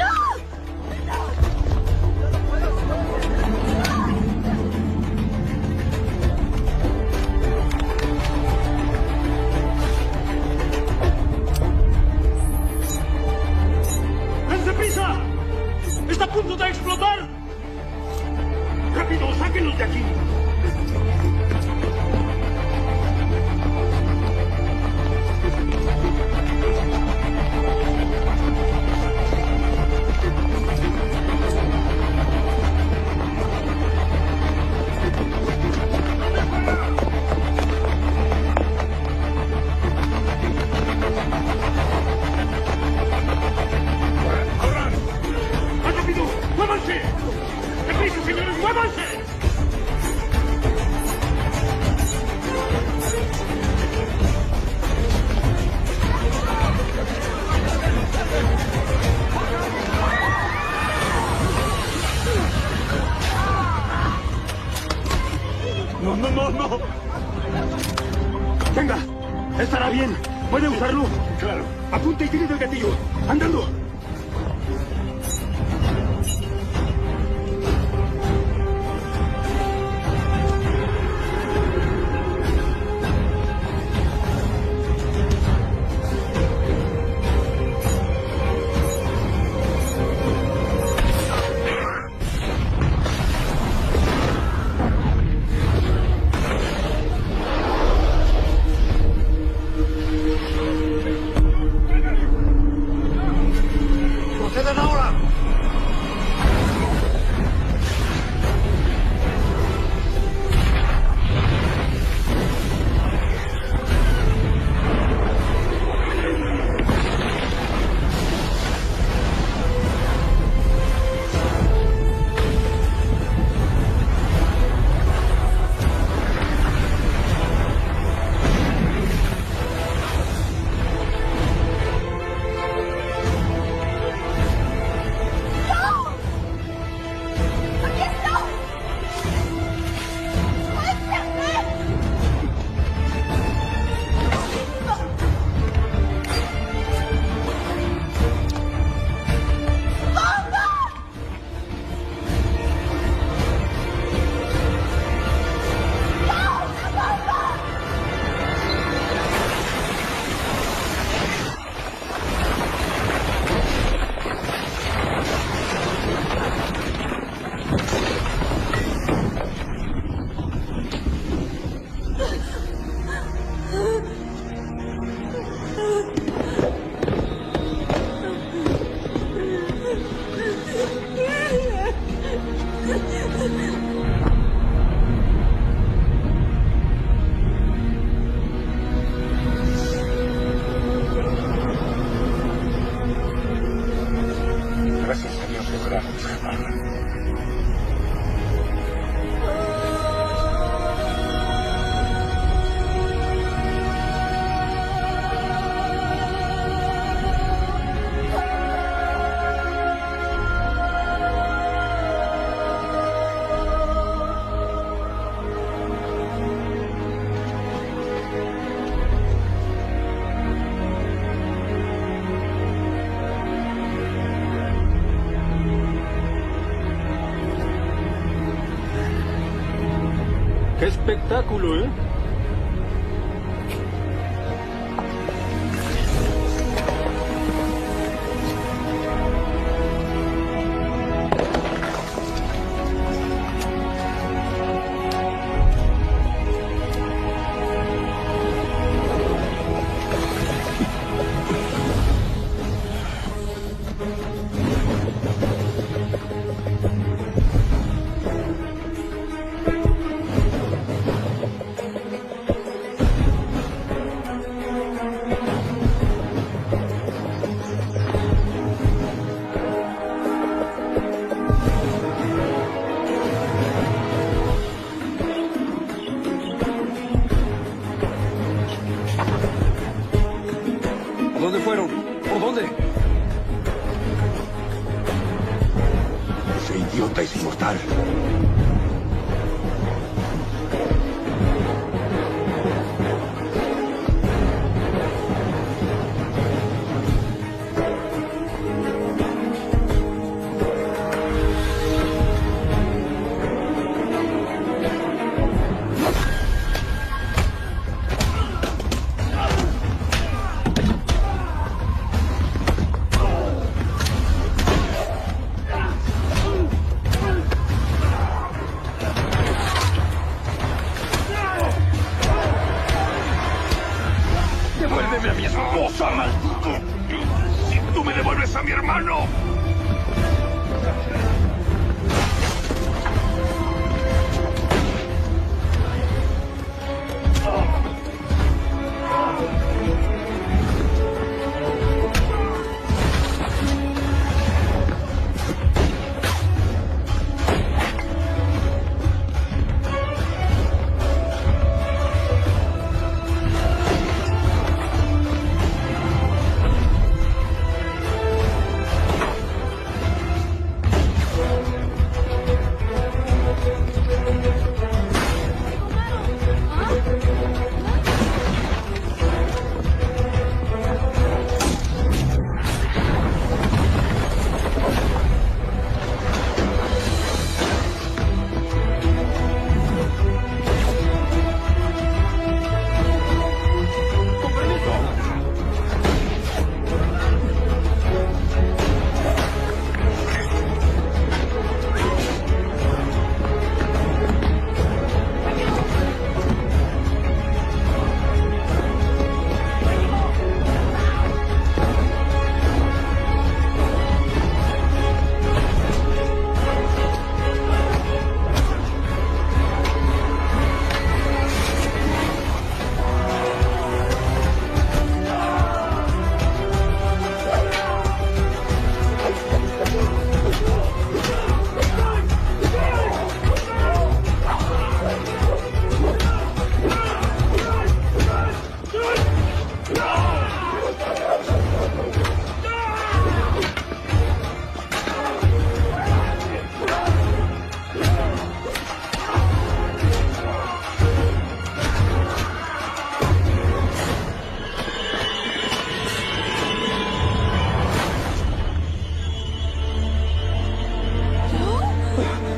¡Dense prisa! ¡Está a punto de explotar! ¡Rápido, sáquenlos de aquí! ¡Más rápido! ¡Muévanse! ¡Deprisa, señores! ¡Muévanse! No, no, no, no. Venga, estará bien. ¿Puede usarlo? Claro. Apunta y tire del gatillo. ¡Andando! ¡Procedan ahora! Gracias a Dios logramos escaparla. espectáculo, ¿eh? ¿Dónde fueron? ¿Por dónde? Ese idiota es inmortal. ¡Devuélveme a mi esposa, maldito! ¡Si tú me devuelves a mi hermano!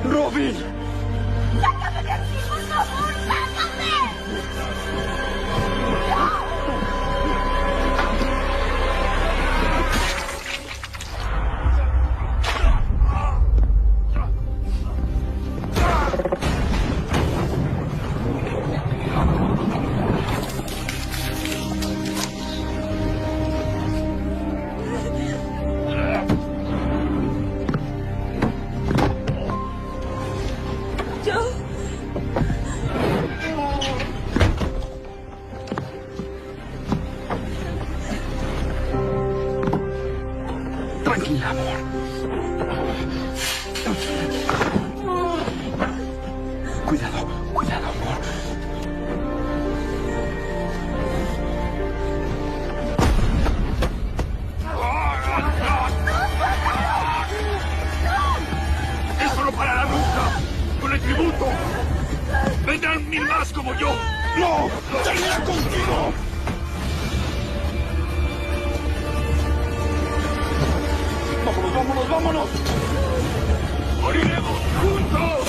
¡Robin! ¡Sácame de aquí, por favor! ¡Sácame! Tranquila, amor. Cuidado, cuidado, amor. ¡Eso no parará nunca! ¡Con el tributo! ¡Vendrán 1000 más como yo! ¡No! ¡Termina contigo! ¡Vámonos, vámonos, vámonos! ¡Moriremos juntos!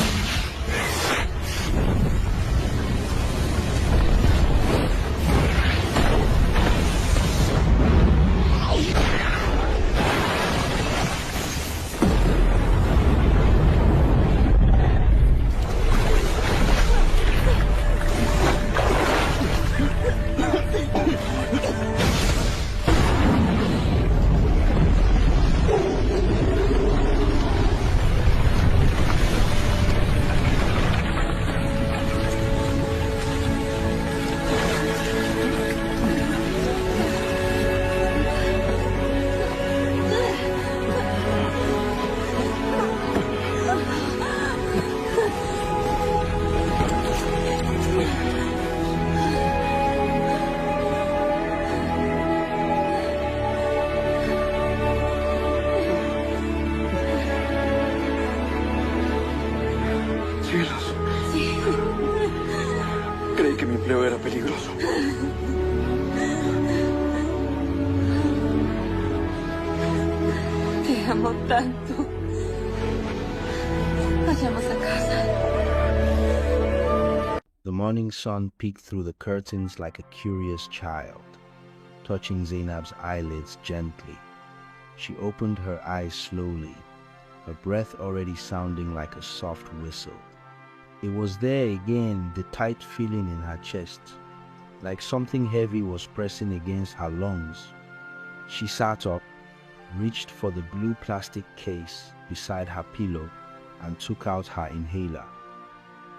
amo tanto. Vayamos a casa. The morning sun peeked through the curtains like a curious child, touching Zainab's eyelids gently. She opened her eyes slowly, her breath already sounding like a soft whistle. It was there again, the tight feeling in her chest, like something heavy was pressing against her lungs. She sat up, reached for the blue plastic case beside her pillow, and took out her inhaler.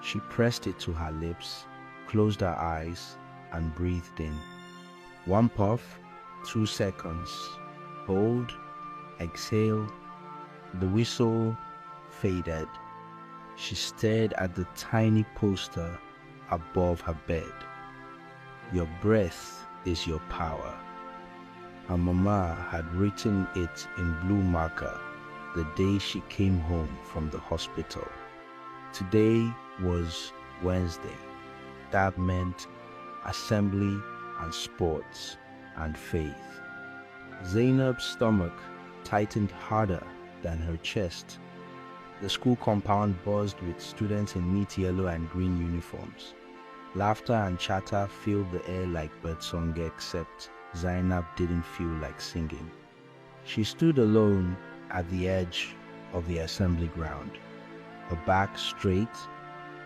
She pressed it to her lips, closed her eyes, and breathed in. 1 puff, 2 seconds. Hold, exhale. The whistle faded. She stared at the tiny poster above her bed. Your breath is your power. Her mama had written it in blue marker the day she came home from the hospital. Today was Wednesday. That meant assembly and sports and faith. Zainab's stomach tightened harder than her chest. The school compound buzzed with students in neat yellow and green uniforms. Laughter and chatter filled the air like birdsong, except Zainab didn't feel like singing. She stood alone at the edge of the assembly ground, her back straight,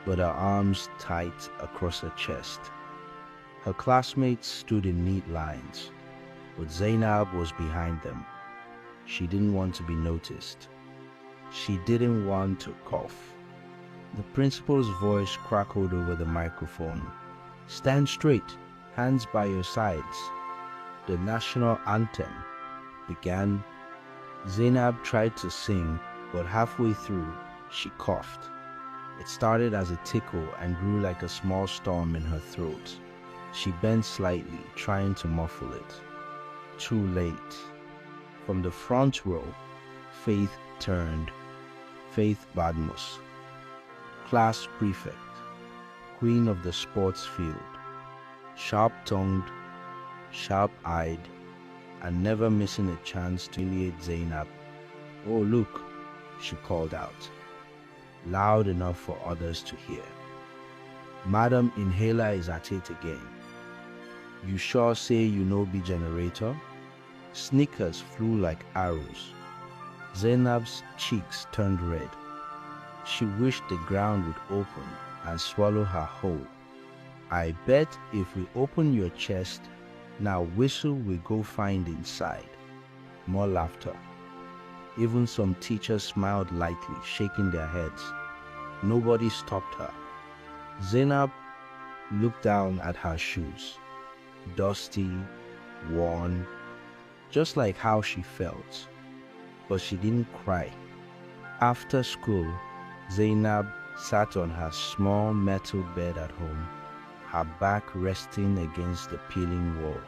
but her arms tight across her chest. Her classmates stood in neat lines, but Zainab was behind them. She didn't want to be noticed. She didn't want to cough. The principal's voice crackled over the microphone. Stand straight, hands by your sides. The national anthem began. Zainab tried to sing, but halfway through, she coughed. It started as a tickle and grew like a small storm in her throat. She bent slightly, trying to muffle it. Too late. From the front row, Faith turned. Faith Badmus, class prefect, queen of the sports field, sharp-tongued, sharp-eyed, and never missing a chance to humiliate Zainab. Oh, look, she called out, loud enough for others to hear. Madam Inhaler is at it again. You sure say you know be generator? Sneakers flew like arrows. Zainab's cheeks turned red. She wished the ground would open and swallow her whole. I bet if we open your chest, now whistle we go find inside. More laughter. Even some teachers smiled lightly, shaking their heads. Nobody stopped her. Zainab looked down at her shoes. Dusty, worn, just like how she felt. But she didn't cry. After school, Zainab sat on her small metal bed at home, her back resting against the peeling wall.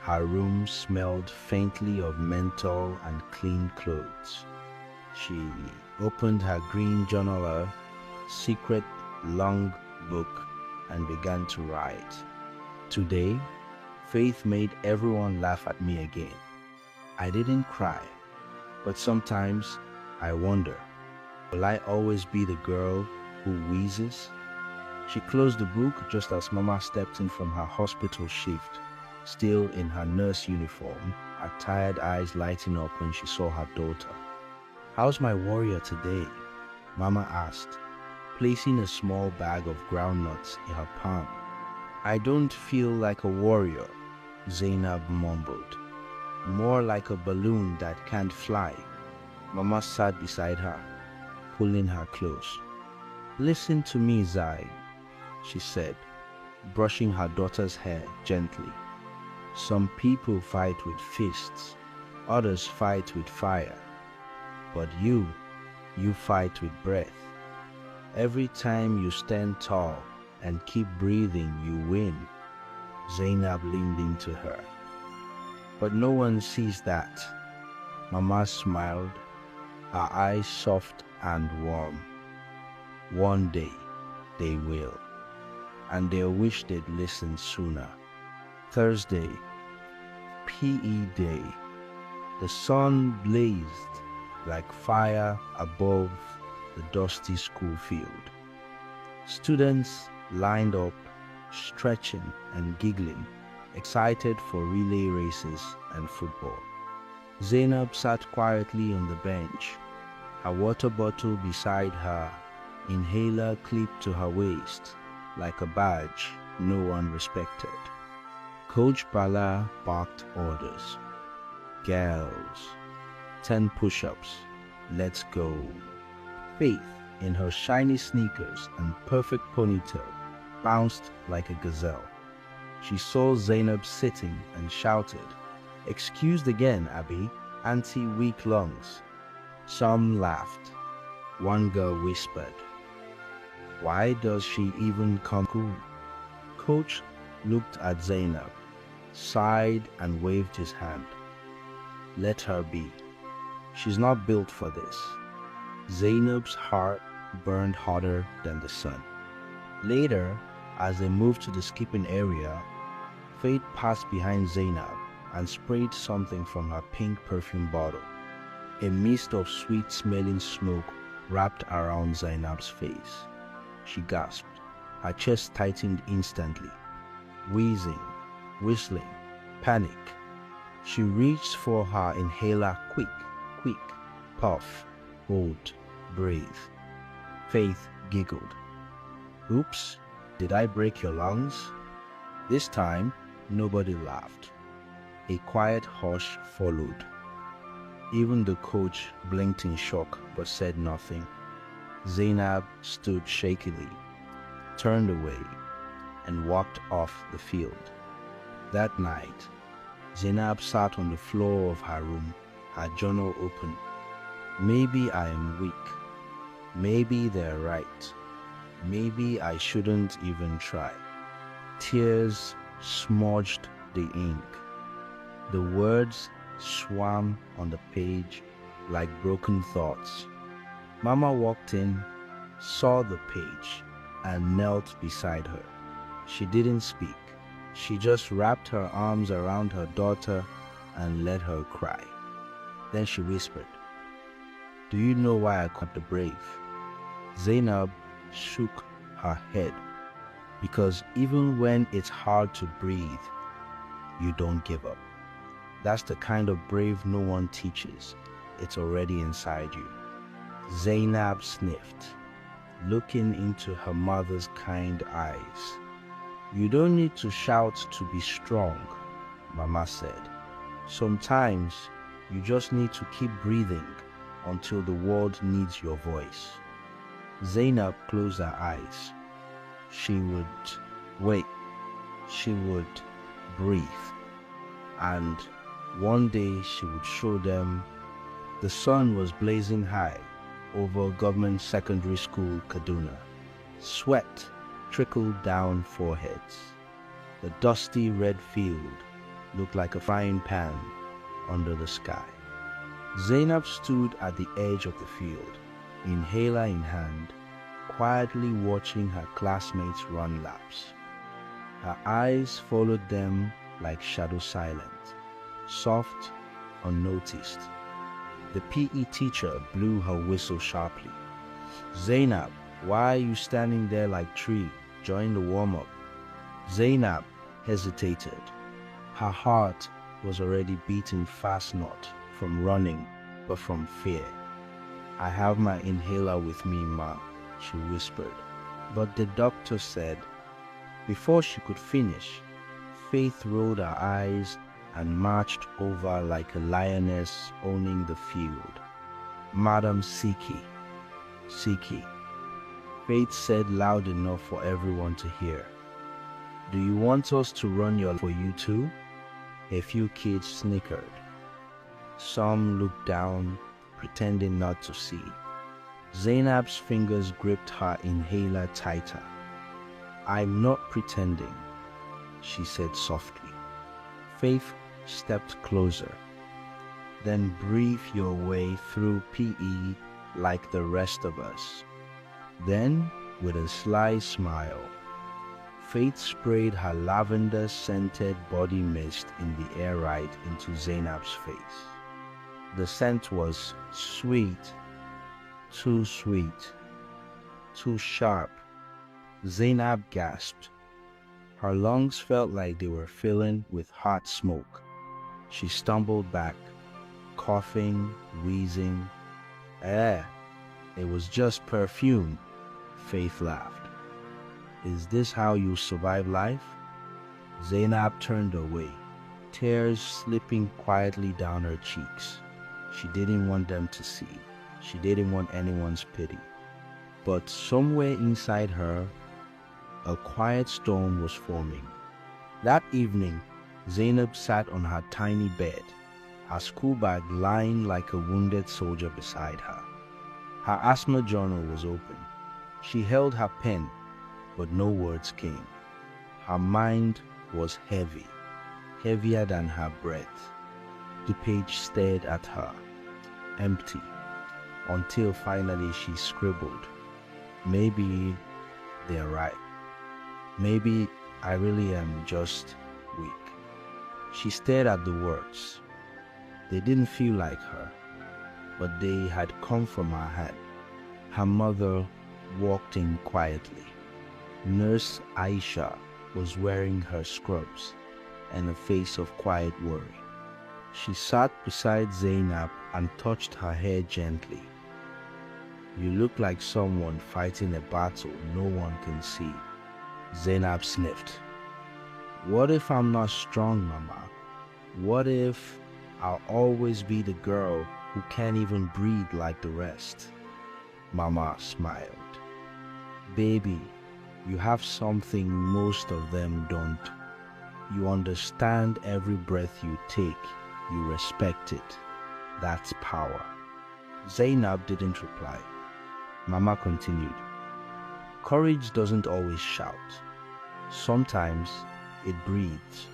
Her room smelled faintly of menthol and clean clothes. She opened her green journaler, secret long book, and began to write. Today, Faith made everyone laugh at me again. I didn't cry. But sometimes I wonder, will I always be the girl who wheezes? She closed the book just as Mama stepped in from her hospital shift, still in her nurse uniform, her tired eyes lighting up when she saw her daughter. How's my warrior today? Mama asked, placing a small bag of groundnuts in her palm. I don't feel like a warrior, Zainab mumbled. More like a balloon that can't fly. Mama sat beside her, pulling her close. Listen to me, Zai, she said, brushing her daughter's hair gently. Some people fight with fists, others fight with fire. But you fight with breath. Every time you stand tall and keep breathing, you win. Zainab leaned into her. But no one sees that. Mama smiled, her eyes soft and warm. One day, they will. And they'll wish they'd listened sooner. Thursday, PE day. The sun blazed like fire above the dusty school field. Students lined up, stretching and giggling, excited for relay races and football. Zainab sat quietly on the bench, her water bottle beside her, inhaler clipped to her waist like a badge no one respected. Coach Bala barked orders. Girls, 10 push-ups, let's go. Faith, in her shiny sneakers and perfect ponytail, bounced like a gazelle. She saw Zainab sitting and shouted, "Excused again, Abby, anti-weak lungs." Some laughed. One girl whispered, "Why does she even come to school?" Coach looked at Zainab, sighed and waved his hand. Let her be. She's not built for this. Zainab's heart burned hotter than the sun. Later, as they moved to the skipping area, Faith passed behind Zainab and sprayed something from her pink perfume bottle. A mist of sweet-smelling smoke wrapped around Zainab's face. She gasped. Her chest tightened instantly. Wheezing, whistling, panic. She reached for her inhaler quick, puff, hold, breathe. Faith giggled. "Oops, did I break your lungs?" This time, nobody laughed. A quiet hush followed. Even the coach blinked in shock but said nothing. Zainab stood shakily, turned away, and walked off the field. That night, Zainab sat on the floor of her room, her journal open. Maybe I am weak. Maybe they're right. Maybe I shouldn't even try. Tears smudged the ink. The words swam on the page like broken thoughts. Mama walked in, saw the page, and knelt beside her. She didn't speak. She just wrapped her arms around her daughter and let her cry. Then she whispered, "Do you know why I caught the brave?" Zainab shook her head. Because even when it's hard to breathe, you don't give up. That's the kind of brave no one teaches. It's already inside you. Zainab sniffed, looking into her mother's kind eyes. "You don't need to shout to be strong," Mama said. "Sometimes you just need to keep breathing until the world needs your voice." Zainab closed her eyes. She would wait. She would breathe. And one day she would show them. The sun was blazing high over Government Secondary School, Kaduna. Sweat trickled down foreheads. The dusty red field looked like a frying pan under the sky. Zainab stood at the edge of the field, inhaler in hand, quietly watching her classmates run laps. Her eyes followed them like shadow silent, soft, unnoticed. The PE teacher blew her whistle sharply. "Zainab, why are you standing there like tree? Join the warm-up." Zainab hesitated. Her heart was already beating fast, not from running, but from fear. "I have my inhaler with me, Ma," she whispered. But the doctor said. Before she could finish, Faith rolled her eyes and marched over like a lioness owning the field. "Madam Siki, Siki," Faith said loud enough for everyone to hear. "Do you want us to run your for you too?" A few kids snickered. Some looked down, pretending not to see. Zainab's fingers gripped her inhaler tighter. "I'm not pretending," she said softly. Faith stepped closer. "Then breathe your way through PE like the rest of us." Then, with a sly smile, Faith sprayed her lavender-scented body mist in the air right into Zainab's face. The scent was sweet, too sharp. Zainab gasped. Her lungs felt like they were filling with hot smoke. She stumbled back, coughing, wheezing. It was just perfume, Faith laughed. Is this how you survive life? Zainab turned away, tears slipping quietly down her cheeks. She didn't want them to see. She didn't want anyone's pity. But somewhere inside her, a quiet storm was forming. That evening, Zainab sat on her tiny bed, her school bag lying like a wounded soldier beside her. Her asthma journal was open. She held her pen, but no words came. Her mind was heavy, heavier than her breath. The page stared at her, empty, until finally she scribbled, "Maybe they're right. Maybe I really am just weak." She stared at the words. They didn't feel like her, but they had come from her head. Her mother walked in quietly. Nurse Aisha was wearing her scrubs and a face of quiet worry. She sat beside Zainab and touched her hair gently. "You look like someone fighting a battle no one can see." Zainab sniffed. "What if I'm not strong, Mama? What if I'll always be the girl who can't even breathe like the rest?" Mama smiled. "Baby, you have something most of them don't. You understand every breath you take. You respect it. That's power." Zainab didn't reply. Mama continued. "Courage doesn't always shout. Sometimes it breathes,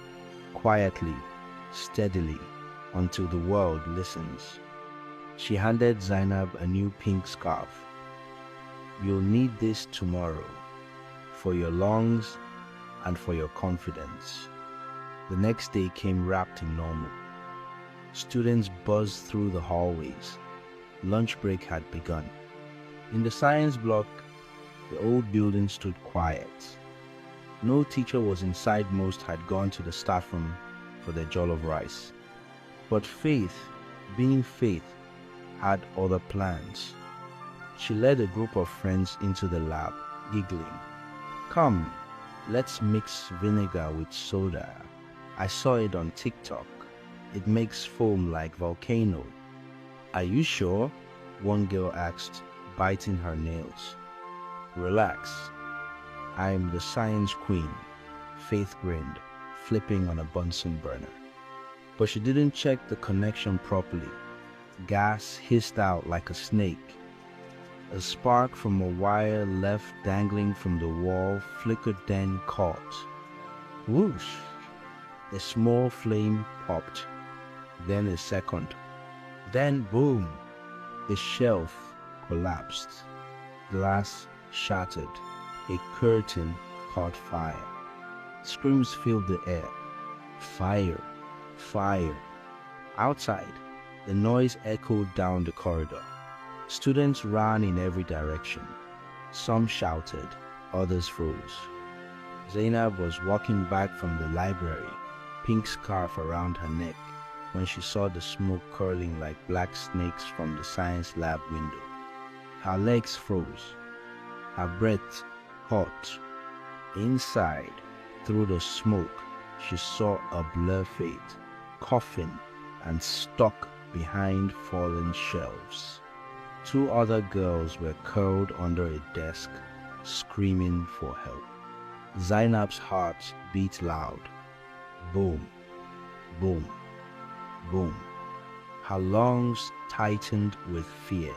quietly, steadily, until the world listens." She handed Zainab a new pink scarf. "You'll need this tomorrow, for your lungs and for your confidence." The next day came wrapped in normal. Students buzzed through the hallways. Lunch break had begun. In the science block, the old building stood quiet. No teacher was inside. Most had gone to the staff room for their jollof rice. But Faith, being Faith, had other plans. She led a group of friends into the lab, giggling. "Come, let's mix vinegar with soda. I saw it on TikTok. It makes foam like volcano." "Are you sure?" one girl asked, biting her nails. "Relax. I'm the science queen," Faith grinned, flipping on a Bunsen burner. But she didn't check the connection properly. Gas hissed out like a snake. A spark from a wire left dangling from the wall flickered, then caught. Whoosh! A small flame popped, then a second. Then boom! The shelf collapsed. Glass shattered. A curtain caught fire. Screams filled the air. Fire! Fire! Outside, the noise echoed down the corridor. Students ran in every direction. Some shouted, others froze. Zainab was walking back from the library, pink scarf around her neck, when she saw the smoke curling like black snakes from the science lab window. Her legs froze, her breath hot. Inside, through the smoke, she saw a blur Faith, coughing and stuck behind fallen shelves. 2 other girls were curled under a desk, screaming for help. Zainab's heart beat loud. Boom, boom, boom. Her lungs tightened with fear.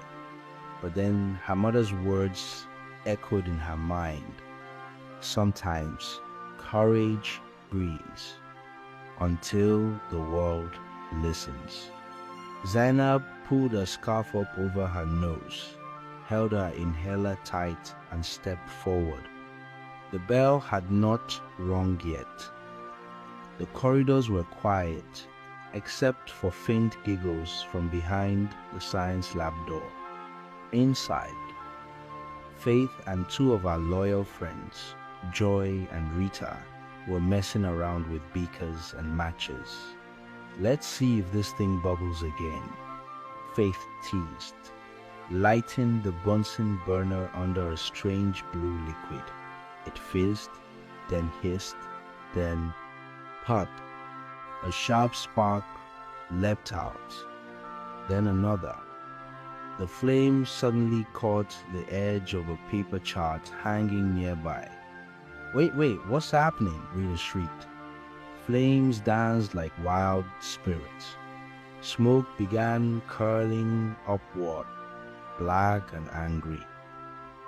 But then her mother's words echoed in her mind. Sometimes courage breathes until the world listens. Zainab pulled her scarf up over her nose, held her inhaler tight, and stepped forward. The bell had not rung yet. The corridors were quiet, except for faint giggles from behind the science lab door. Inside, Faith and two of our loyal friends, Joy and Rita, were messing around with beakers and matches. "Let's see if this thing bubbles again," Faith teased, lighting the Bunsen burner under a strange blue liquid. It fizzed, then hissed, then pop. A sharp spark leapt out, then another. The flame suddenly caught the edge of a paper chart hanging nearby. Wait, what's happening?" Rita shrieked. Flames danced like wild spirits. Smoke began curling upward, black and angry.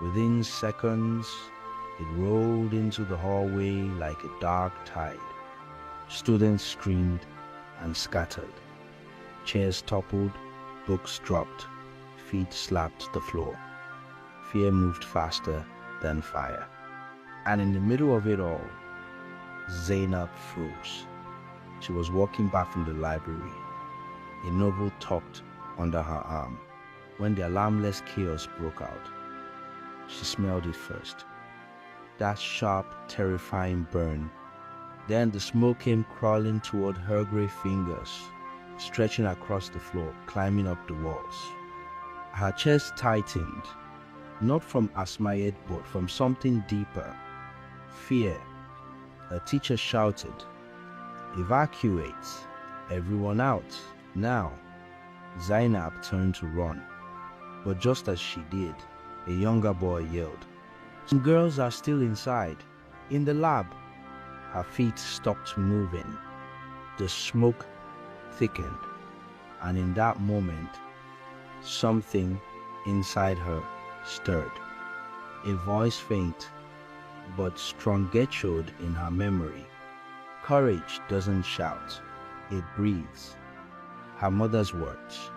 Within seconds, it rolled into the hallway like a dark tide. Students screamed and scattered. Chairs toppled, books dropped, feet slapped the floor. Fear moved faster than fire. And in the middle of it all, Zainab froze. She was walking back from the library, a novel tucked under her arm, when the alarmless chaos broke out. She smelled it first. That sharp, terrifying burn. Then the smoke came crawling toward her gray fingers, stretching across the floor, climbing up the walls. Her chest tightened, not from Asmayed, but from something deeper. Fear. A teacher shouted, "Evacuate! Everyone out, now!" Zainab turned to run, but just as she did, a younger boy yelled, "Some girls are still inside, in the lab." Her feet stopped moving. The smoke thickened, and in that moment, something inside her stirred. A voice, faint but strong, echoed in her memory. Courage doesn't shout, it breathes. Her mother's words.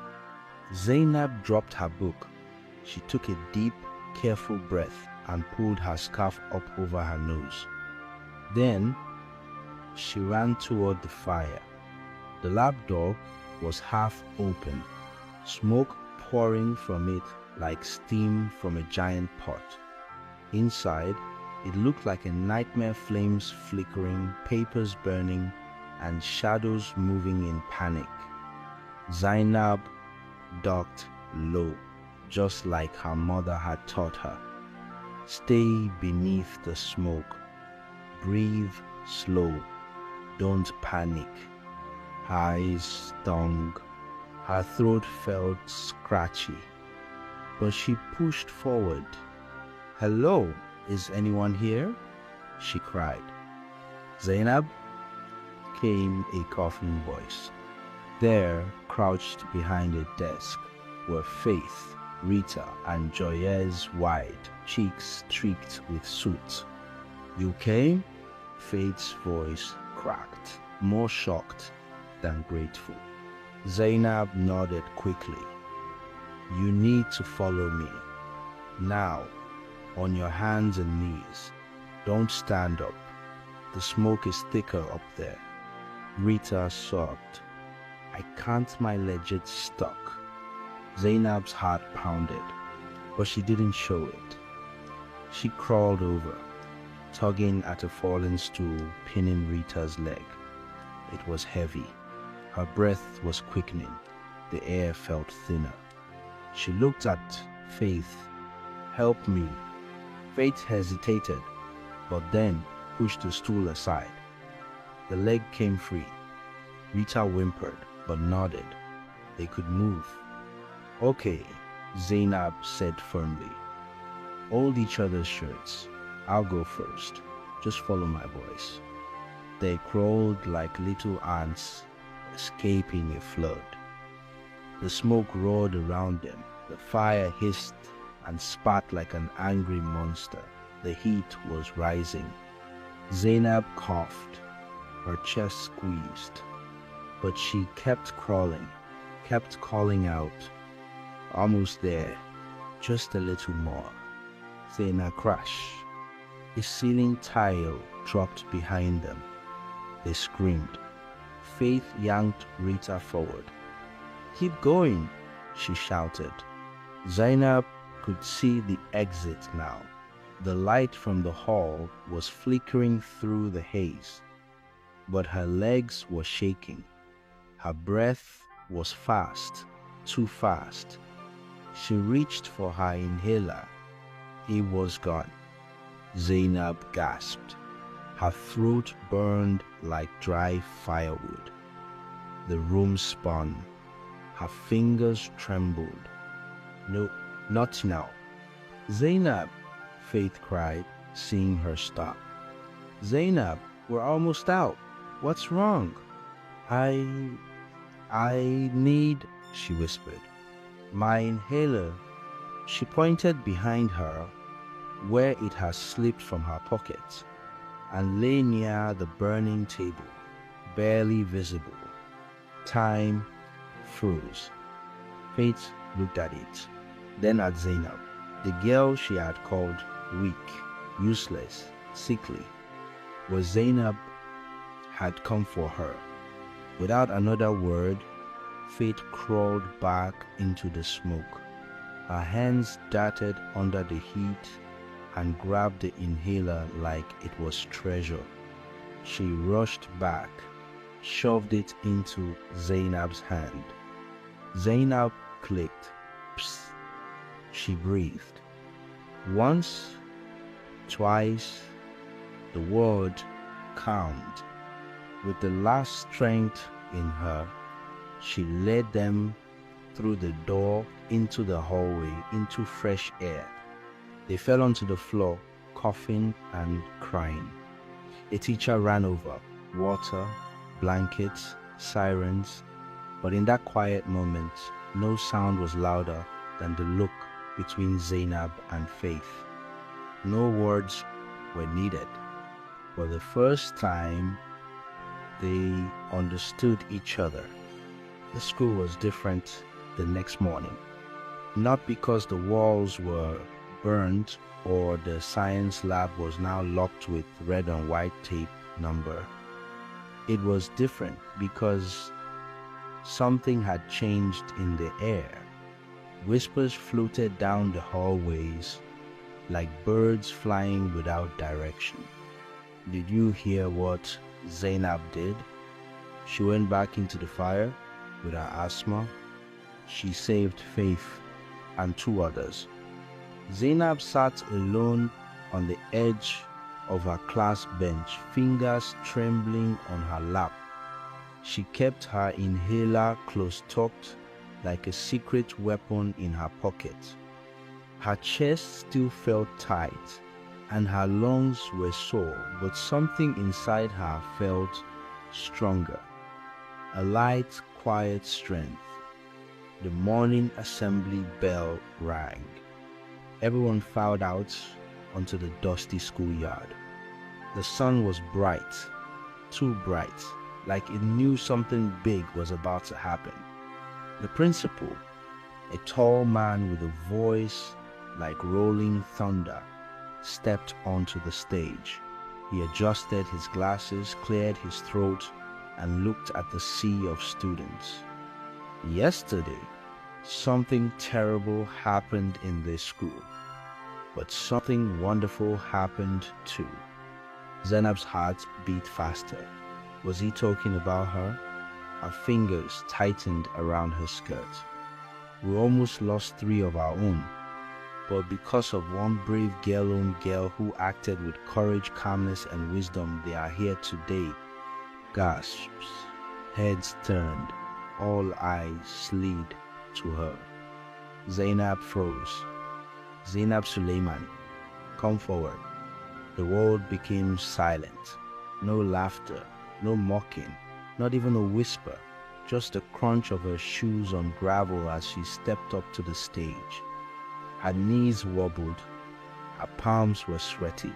Zainab dropped her book. She took a deep, careful breath and pulled her scarf up over her nose. Then, she ran toward the fire. The lab door was half open, smoke pouring from it like steam from a giant pot. Inside, it looked like a nightmare, flames flickering, papers burning, and shadows moving in panic. Zainab ducked low, just like her mother had taught her. Stay beneath the smoke. Breathe slow. Don't panic. Her eyes stung. Her throat felt scratchy. But she pushed forward. "Hello, is anyone here?" she cried. "Zainab?" came a coughing voice. There, crouched behind a desk, were Faith, Rita, and Joyez Wide, cheeks streaked with soot. "You came?" Faith's voice cracked, more shocked than grateful. Zainab nodded quickly. "You need to follow me. Now, on your hands and knees. Don't stand up. The smoke is thicker up there." Rita sobbed. "I can't, my legit stuck." Zainab's heart pounded, but she didn't show it. She crawled over, tugging at a fallen stool, pinning Rita's leg. It was heavy. Her breath was quickening. The air felt thinner. She looked at Faith. "Help me." Faith hesitated, but then pushed the stool aside. The leg came free. Rita whimpered, but nodded. They could move. "Okay," Zainab said firmly. "Hold each other's shirts. I'll go first. Just follow my voice." They crawled like little ants escaping a flood. The smoke roared around them. The fire hissed and spat like an angry monster. The heat was rising. Zainab coughed. Her chest squeezed. But she kept crawling, kept calling out. "Almost there. Just a little more." Then a crash. A ceiling tile dropped behind them. They screamed. Faith yanked Rita forward. "Keep going," she shouted. Zainab could see the exit now. The light from the hall was flickering through the haze, but her legs were shaking. Her breath was fast, too fast. She reached for her inhaler. It was gone. Zainab gasped. Her throat burned like dry firewood. The room spun. Her fingers trembled. "No, not now." "Zainab," Faith cried, seeing her stop. "Zainab, we're almost out. What's wrong?" I need," she whispered. "My inhaler." She pointed behind her, where it had slipped from her pocket, and lay near the burning table, barely visible. Time froze. Faith looked at it, then at Zainab, the girl she had called weak, useless, sickly. Was Zainab had come for her. Without another word, Faith crawled back into the smoke. Her hands darted under the heat and grabbed the inhaler like it was treasure. She rushed back, shoved it into Zainab's hand. Zainab clicked. Psst. She breathed. Once, twice, the word calmed. With the last strength in her, she led them through the door into the hallway, into fresh air. They fell onto the floor, coughing and crying. A teacher ran over, water, blankets, sirens, but in that quiet moment, no sound was louder than the look between Zainab and Faith. No words were needed. For the first time, they understood each other. The school was different the next morning. Not because the walls were burned or the science lab was now locked with red and white tape number. It was different because something had changed in the air. Whispers floated down the hallways like birds flying without direction. Did you hear what Zainab did? She went back into the fire with her asthma. She saved Faith and 2 others. Zainab sat alone on the edge of her class bench, fingers trembling on her lap. She kept her inhaler close tucked like a secret weapon in her pocket. Her chest still felt tight and her lungs were sore, but something inside her felt stronger. A light, quiet strength. The morning assembly bell rang. Everyone filed out onto the dusty schoolyard. The sun was bright, too bright, like it knew something big was about to happen. The principal, a tall man with a voice like rolling thunder, stepped onto the stage. He adjusted his glasses, cleared his throat, and looked at the sea of students. Yesterday, something terrible happened in this school, but something wonderful happened too. Zainab's heart beat faster. Was he talking about her? Her fingers tightened around her skirt. We almost lost 3 of our own, but because of one brave girl who acted with courage, calmness, and wisdom, they are here today. Gasps, heads turned, all eyes slid to her. Zainab froze. Zainab Suleiman, come forward. The world became silent. No laughter, no mocking, not even a whisper, just the crunch of her shoes on gravel as she stepped up to the stage. Her knees wobbled, her palms were sweaty,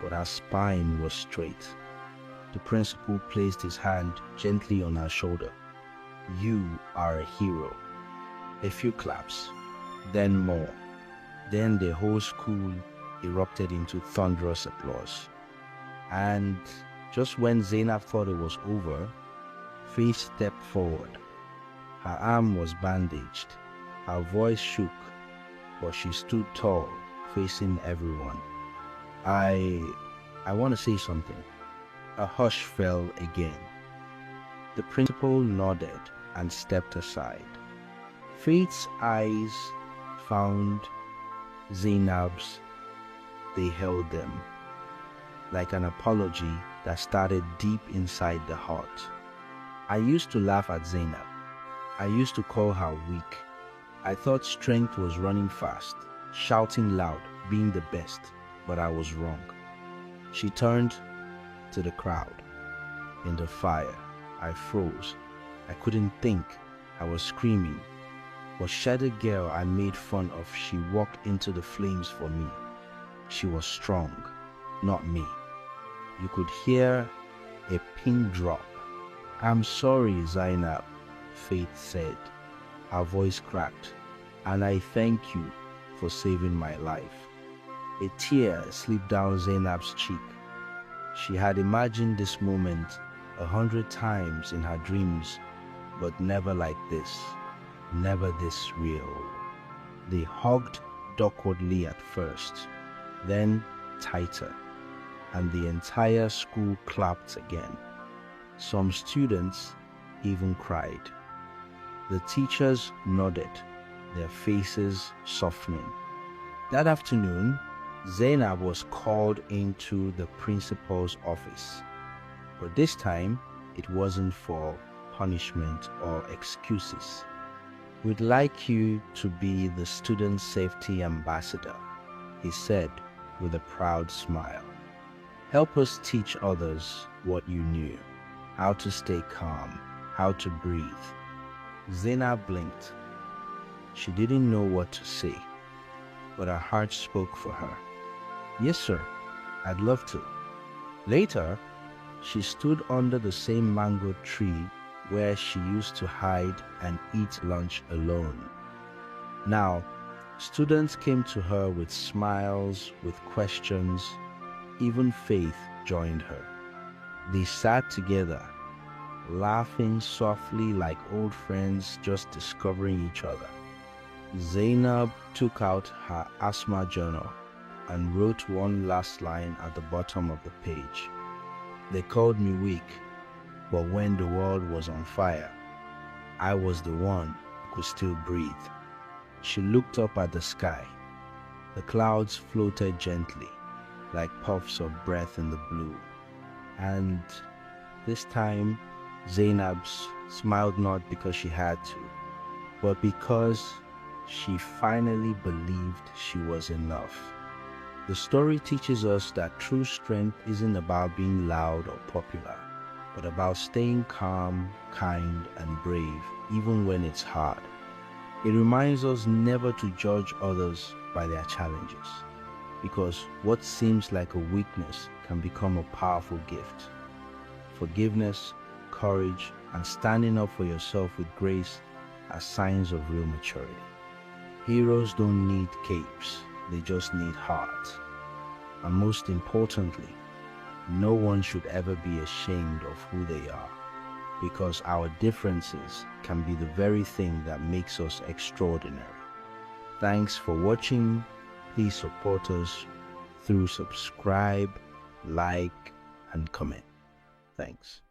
but her spine was straight. The principal placed his hand gently on her shoulder. You are a hero. A few claps, then more. Then the whole school erupted into thunderous applause. And just when Zainab thought it was over, Faith stepped forward. Her arm was bandaged. Her voice shook, but she stood tall, facing everyone. I want to say something. A hush fell again. The principal nodded and stepped aside. Faith's eyes found Zainab's. They held them, like an apology that started deep inside the heart. I used to laugh at Zainab. I used to call her weak. I thought strength was running fast, shouting loud, being the best, but I was wrong. She turned to the crowd. In the fire, I froze. I couldn't think. I was screaming. But shattered girl I made fun of, she walked into the flames for me. She was strong, not me. You could hear a pin drop. I'm sorry, Zainab, Faith said. Her voice cracked. And I thank you for saving my life. A tear slipped down Zainab's cheek. She had imagined this moment 100 times in her dreams, but never like this, never this real. They hugged awkwardly at first, then tighter, and the entire school clapped again. Some students even cried. The teachers nodded, their faces softening. That afternoon, Zainab was called into the principal's office. But this time, it wasn't for punishment or excuses. We'd like you to be the student safety ambassador, he said with a proud smile. Help us teach others what you knew, how to stay calm, how to breathe. Zainab blinked. She didn't know what to say, but her heart spoke for her. Yes, sir, I'd love to. Later, she stood under the same mango tree where she used to hide and eat lunch alone. Now, students came to her with smiles, with questions. Even Faith joined her. They sat together, laughing softly like old friends just discovering each other. Zainab took out her asthma journal and wrote one last line at the bottom of the page. They called me weak, but when the world was on fire, I was the one who could still breathe. She looked up at the sky. The clouds floated gently, like puffs of breath in the blue. And this time, Zainab smiled not because she had to, but because she finally believed she was enough. The story teaches us that true strength isn't about being loud or popular, but about staying calm, kind, and brave, even when it's hard. It reminds us never to judge others by their challenges, because what seems like a weakness can become a powerful gift. Forgiveness, courage, and standing up for yourself with grace are signs of real maturity. Heroes don't need capes, they just need heart. And most importantly, no one should ever be ashamed of who they are, because our differences can be the very thing that makes us extraordinary. Thanks for watching. Please support us through subscribe, like, and comment. Thanks.